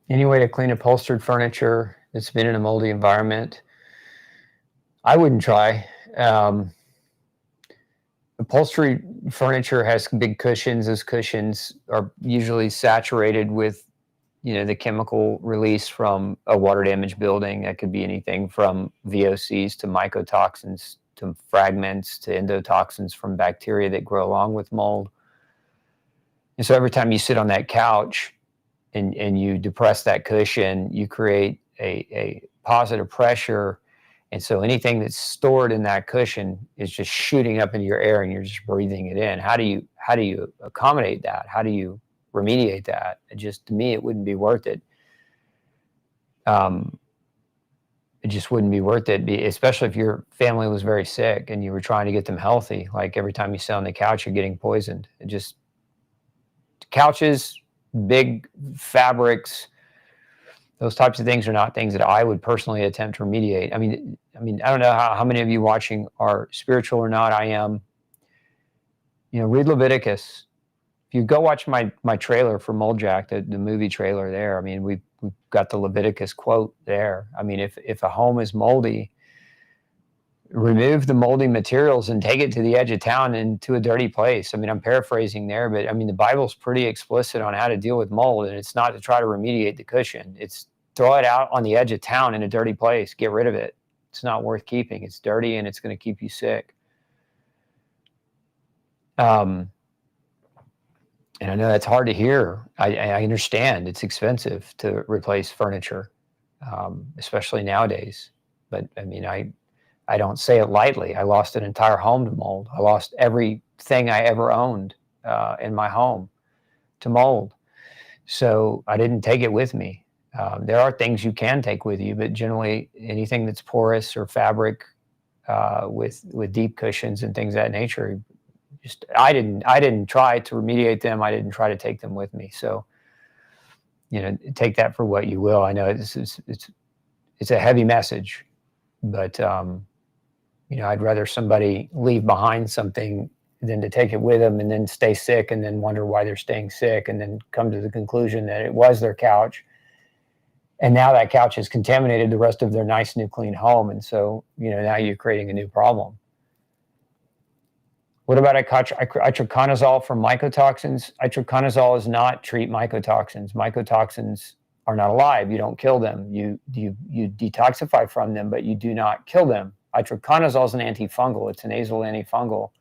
Any way to clean upholstered furniture that's been in a moldy environment? I wouldn't try. Upholstery furniture has big cushions. Those cushions are usually saturated with, the chemical release from a water damaged building. That could be anything from VOCs to mycotoxins to fragments to endotoxins from bacteria that grow along with mold. And so every time you sit on that couch and you depress that cushion, you create a positive pressure. And so anything that's stored in that cushion is just shooting up into your air and you're just breathing it in. How do you accommodate that? How do you remediate that? To me, it wouldn't be worth it. It just wouldn't be worth it, especially if your family was very sick and you were trying to get them healthy. Like every time you sit on the couch, you're getting poisoned. Couches, big fabrics, those types of things are not things that I would personally attempt to remediate. I mean, I don't know how many of you watching are spiritual or not. I am. Read Leviticus. If you go watch my trailer for Moldjack, the movie trailer there, I mean, we've got the Leviticus quote there. I mean, if a home is moldy, remove the moldy materials and take it to the edge of town and to a dirty place. I mean, I'm paraphrasing there, but I mean, the Bible's pretty explicit on how to deal with mold, and it's not to try to remediate the cushion. It's throw it out on the edge of town in a dirty place. Get rid of it. It's not worth keeping. It's dirty and it's going to keep you sick. And I know that's hard to hear. I understand it's expensive to replace furniture, especially nowadays. But I mean, I don't say it lightly. I lost an entire home to mold. I lost everything I ever owned in my home to mold. So I didn't take it with me. There are things you can take with you, but generally anything that's porous or fabric with deep cushions and things of that nature, I didn't try to remediate them. I didn't try to take them with me. So, take that for what you will. I know it's a heavy message, but I'd rather somebody leave behind something than to take it with them and then stay sick and then wonder why they're staying sick and then come to the conclusion that it was their couch. And now that couch has contaminated the rest of their nice, new, clean home. And so, now you're creating a new problem. What about itraconazole for mycotoxins? Itraconazole does not treat mycotoxins. Mycotoxins are not alive. You don't kill them. You detoxify from them, but you do not kill them. Itraconazole is an antifungal. It's a nasal antifungal.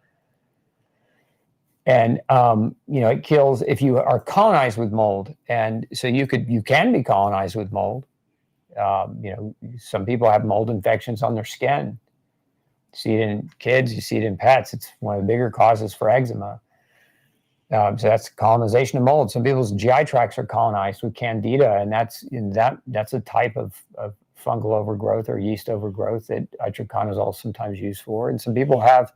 And, it kills if you are colonized with mold. And so you can be colonized with mold. Some people have mold infections on their skin. You see it in kids, you see it in pets. It's one of the bigger causes for eczema. So that's colonization of mold. Some people's GI tracts are colonized with candida, and that's a type of fungal overgrowth or yeast overgrowth that itraconazole is sometimes used for. And some people have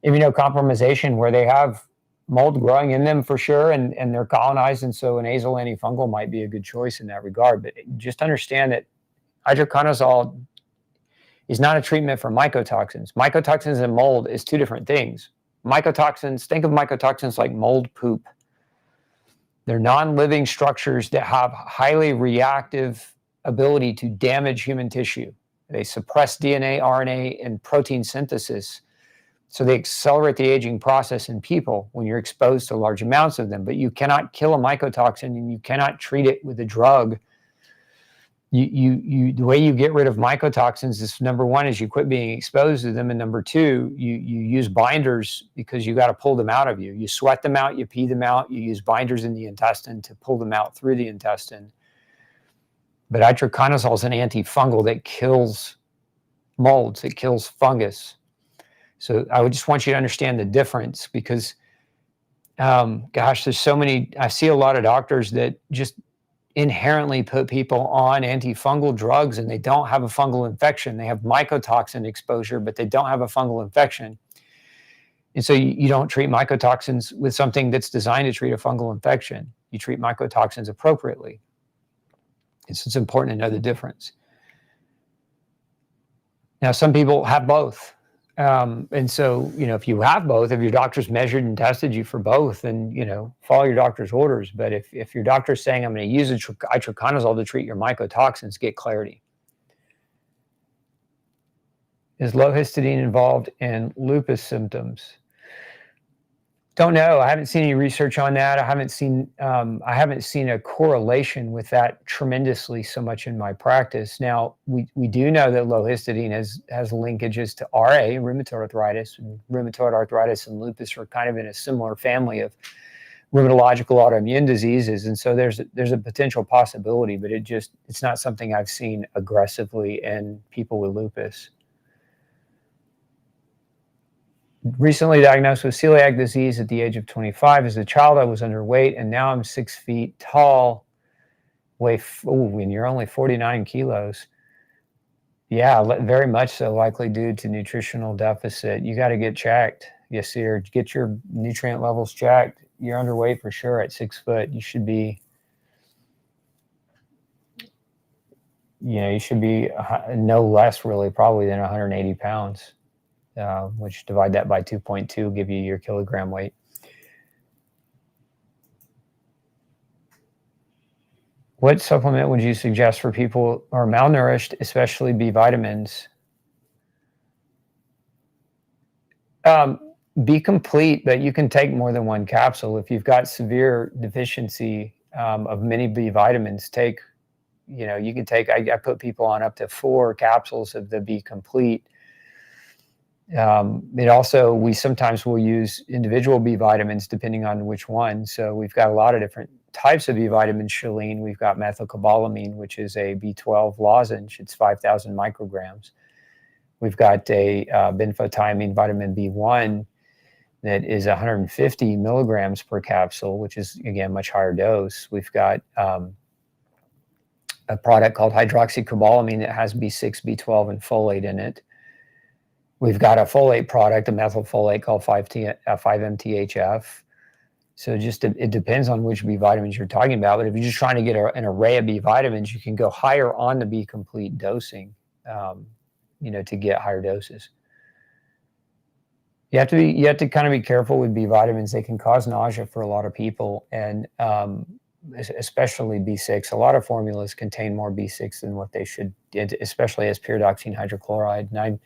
immunocompromisation where they have mold growing in them for sure, and they're colonized, and so a nasal antifungal might be a good choice in that regard. But just understand that itraconazole is not a treatment for mycotoxins. Mycotoxins and mold is two different things. Mycotoxins, think of mycotoxins like mold poop. They're non-living structures that have highly reactive ability to damage human tissue. They suppress DNA, RNA, and protein synthesis. So they accelerate the aging process in people when you're exposed to large amounts of them. But you cannot kill a mycotoxin and you cannot treat it with a drug. The way you get rid of mycotoxins is, number one, is you quit being exposed to them, and number two, you use binders because you got to pull them out of you. You sweat them out, you pee them out, you use binders in the intestine to pull them out through the intestine. But itraconazole is an antifungal that kills molds, it kills fungus. So I would just want you to understand the difference because, there's so many, I see a lot of doctors that just inherently put people on antifungal drugs and they don't have a fungal infection. They have mycotoxin exposure, but they don't have a fungal infection. And so you don't treat mycotoxins with something that's designed to treat a fungal infection. You treat mycotoxins appropriately. And so it's important to know the difference. Now, some people have both. And so, if you have both, if your doctor's measured and tested you for both, then, follow your doctor's orders. But if your doctor's saying, I'm going to use itraconazole to treat your mycotoxins, get clarity. Is low histidine involved in lupus symptoms? Don't know. I haven't seen any research on that. I haven't seen a correlation with that tremendously so much in my practice. Now, we do know that low histidine has linkages to RA, rheumatoid arthritis, and rheumatoid arthritis and lupus are kind of in a similar family of rheumatological autoimmune diseases. And so there's a potential possibility, but it's not something I've seen aggressively in people with lupus. Recently diagnosed with celiac disease at the age of 25. As a child, I was underweight, and now I'm 6 feet tall, and you're only 49 kilos. Yeah, very much so, likely due to nutritional deficit. You got to get checked. Yes, sir. Get your nutrient levels checked. You're underweight for sure at 6 foot. You should be, no less really probably than 180 pounds, which divide that by 2.2, give you your kilogram weight. What supplement would you suggest for people who are malnourished, especially B vitamins? Be complete, but you can take more than one capsule. If you've got severe deficiency of many B vitamins, you can take, I put people on up to 4 capsules of the B complete. We sometimes will use individual B vitamins depending on which one. So we've got a lot of different types of B vitamins. Choline, we've got methylcobalamin, which is a B12 lozenge. It's 5,000 micrograms. We've got a benfotiamine vitamin B1 that is 150 milligrams per capsule, which is, again, much higher dose. We've got a product called hydroxycobalamin that has B6, B12, and folate in it. We've got a folate product, a methylfolate called 5-MTHF. So it depends on which B vitamins you're talking about. But if you're just trying to get an array of B vitamins, you can go higher on the B complete dosing, to get higher doses. You have to kind of be careful with B vitamins. They can cause nausea for a lot of people, and especially B6. A lot of formulas contain more B6 than what they should, especially as pyridoxine hydrochloride. And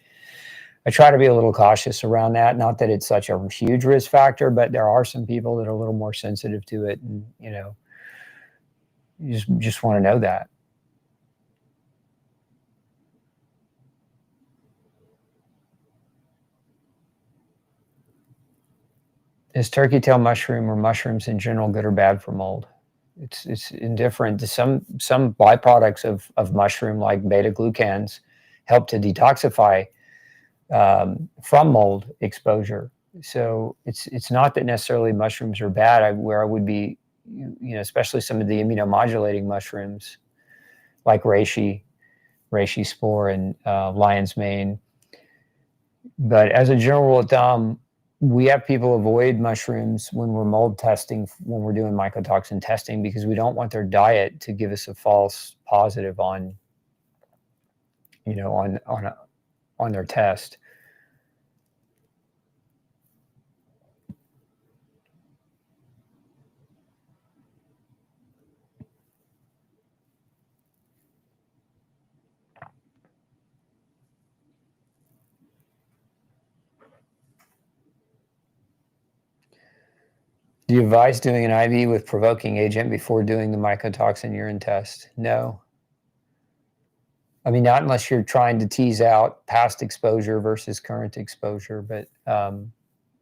I try to be a little cautious around that. Not that it's such a huge risk factor, but there are some people that are a little more sensitive to it, and you just want to know that. Is turkey tail mushroom or mushrooms in general good or bad for mold? It's indifferent. Some byproducts of mushroom, like beta-glucans, help to detoxify from mold exposure. So it's not that necessarily mushrooms are bad. Where I would be, especially some of the immunomodulating mushrooms like reishi spore and lion's mane. But as a general rule of thumb, we have people avoid mushrooms when we're mold testing, when we're doing mycotoxin testing, because we don't want their diet to give us a false positive on their test. Do you advise doing an IV with provoking agent before doing the mycotoxin urine test? No. I mean, not unless you're trying to tease out past exposure versus current exposure, but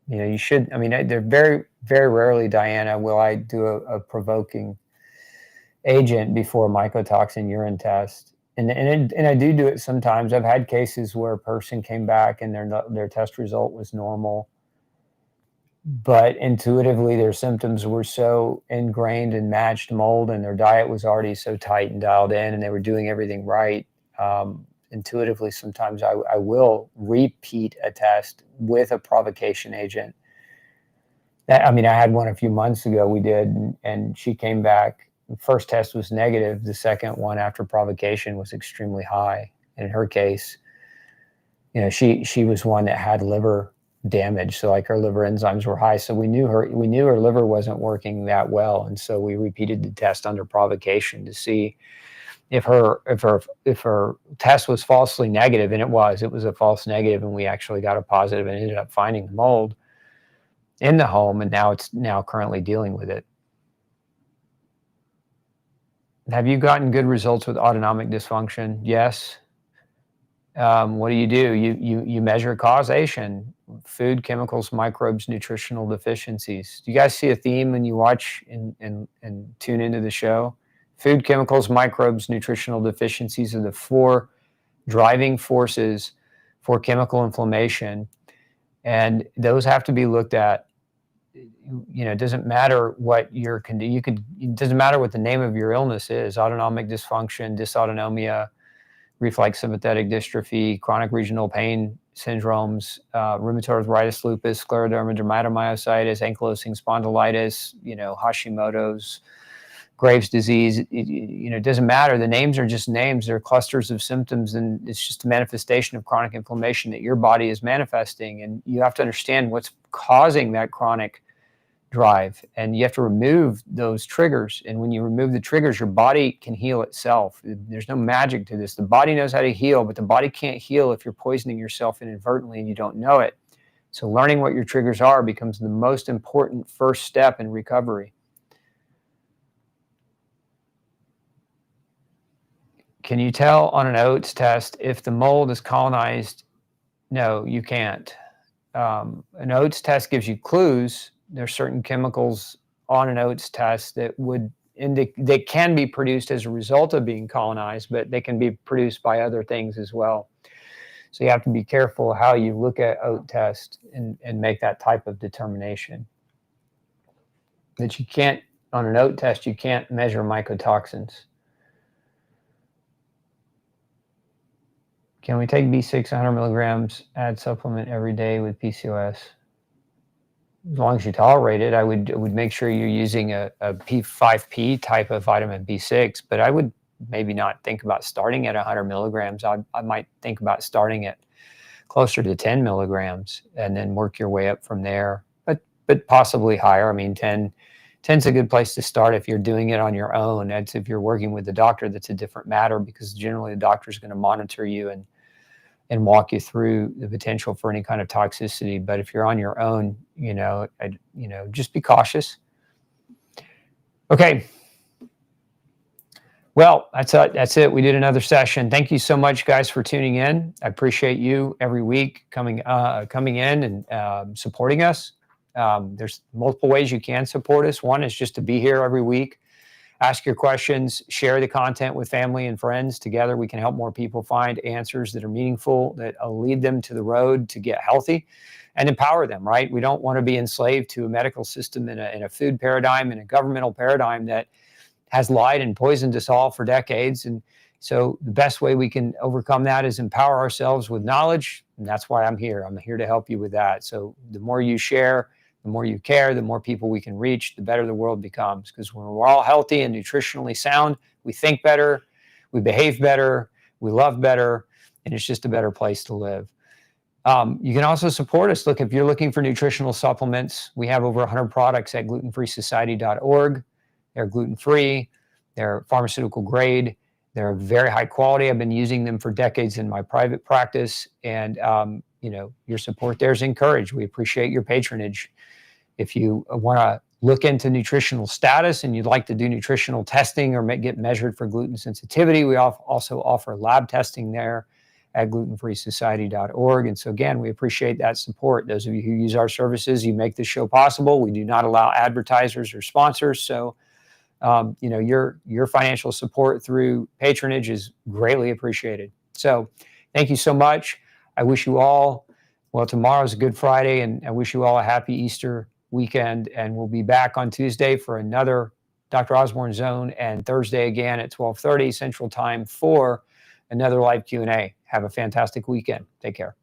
you should. I mean, they're very, very rarely, Diana, will I do a provoking agent before a mycotoxin urine test. And I do it sometimes. I've had cases where a person came back and their test result was normal, but intuitively their symptoms were so ingrained and matched mold, and their diet was already so tight and dialed in, and they were doing everything right. Intuitively, sometimes I will repeat a test with a provocation agent. I mean, I had one a few months ago we did, and she came back. The first test was negative. The second one after provocation was extremely high. And in her case, she was one that had liver damage. So like her liver enzymes were high. So we knew her liver wasn't working that well. And so we repeated the test under provocation to see if her test was falsely negative, and it was a false negative, and we actually got a positive and ended up finding the mold in the home, and now it's currently dealing with it. Have you gotten good results with autonomic dysfunction? Yes. What do? You measure causation: food, chemicals, microbes, nutritional deficiencies. Do you guys see a theme when you watch and tune into the show? Food, chemicals, microbes, nutritional deficiencies are the 4 driving forces for chemical inflammation, and those have to be looked at. It doesn't matter what your it doesn't matter what the name of your illness is: autonomic dysfunction, dysautonomia, reflex sympathetic dystrophy, chronic regional pain syndromes, rheumatoid arthritis, lupus, scleroderma, dermatomyositis, ankylosing spondylitis, Hashimoto's, Graves' disease. It doesn't matter. The names are just names. They're clusters of symptoms, and it's just a manifestation of chronic inflammation that your body is manifesting. And you have to understand what's causing that chronic drive, and you have to remove those triggers. And when you remove the triggers, your body can heal itself. There's no magic to this. The body knows how to heal, but the body can't heal if you're poisoning yourself inadvertently and you don't know it. So learning what your triggers are becomes the most important first step in recovery. Can you tell on an oats test if the mold is colonized? No, you can't. An oats test gives you clues. There's certain chemicals on an oats test that would they can be produced as a result of being colonized, but they can be produced by other things as well. So you have to be careful how you look at oat test and make that type of determination. That you can't, on an oat test, you can't measure mycotoxins. Can we take B6 100 milligrams, add supplement every day with PCOS? As long as you tolerate it, I would make sure you're using a P5P type of vitamin B6, but I would maybe not think about starting at 100 milligrams. I might think about starting at closer to 10 milligrams and then work your way up from there, but possibly higher. I mean, 10's a good place to start if you're doing it on your own. That's if you're working with the doctor, that's a different matter, because generally the doctor is going to monitor you and walk you through the potential for any kind of toxicity. But if you're on your own, just be cautious. Okay. Well, that's it. We did another session. Thank you so much, guys, for tuning in. I appreciate you every week coming in and supporting us. There's multiple ways you can support us. One is just to be here every week, ask your questions, share the content with family and friends. Together, we can help more people find answers that are meaningful, that lead them to the road to get healthy and empower them, right? We don't want to be enslaved to a medical system in a food paradigm, in a governmental paradigm that has lied and poisoned us all for decades. And so the best way we can overcome that is empower ourselves with knowledge. And that's why I'm here. I'm here to help you with that. So the more you share, the more you care, the more people we can reach, the better the world becomes. Because when we're all healthy and nutritionally sound, we think better, we behave better, we love better, and it's just a better place to live. You can also support us. Look, if you're looking for nutritional supplements, we have over 100 products at glutenfreesociety.org. They're gluten-free, they're pharmaceutical grade, they're very high quality. I've been using them for decades in my private practice, and your support there is encouraged. We appreciate your patronage. If you want to look into nutritional status and you'd like to do nutritional testing or get measured for gluten sensitivity, we also offer lab testing there at glutenfreesociety.org. And so again, we appreciate that support. Those of you who use our services, you make this show possible. We do not allow advertisers or sponsors. So, your financial support through patronage is greatly appreciated. So thank you so much. I wish you all, well, tomorrow's a Good Friday, and I wish you all a happy Easter weekend. And we'll be back on Tuesday for another Dr. Osborne Zone, and Thursday again at 12:30 Central Time for another live Q&A. Have a fantastic weekend. Take care.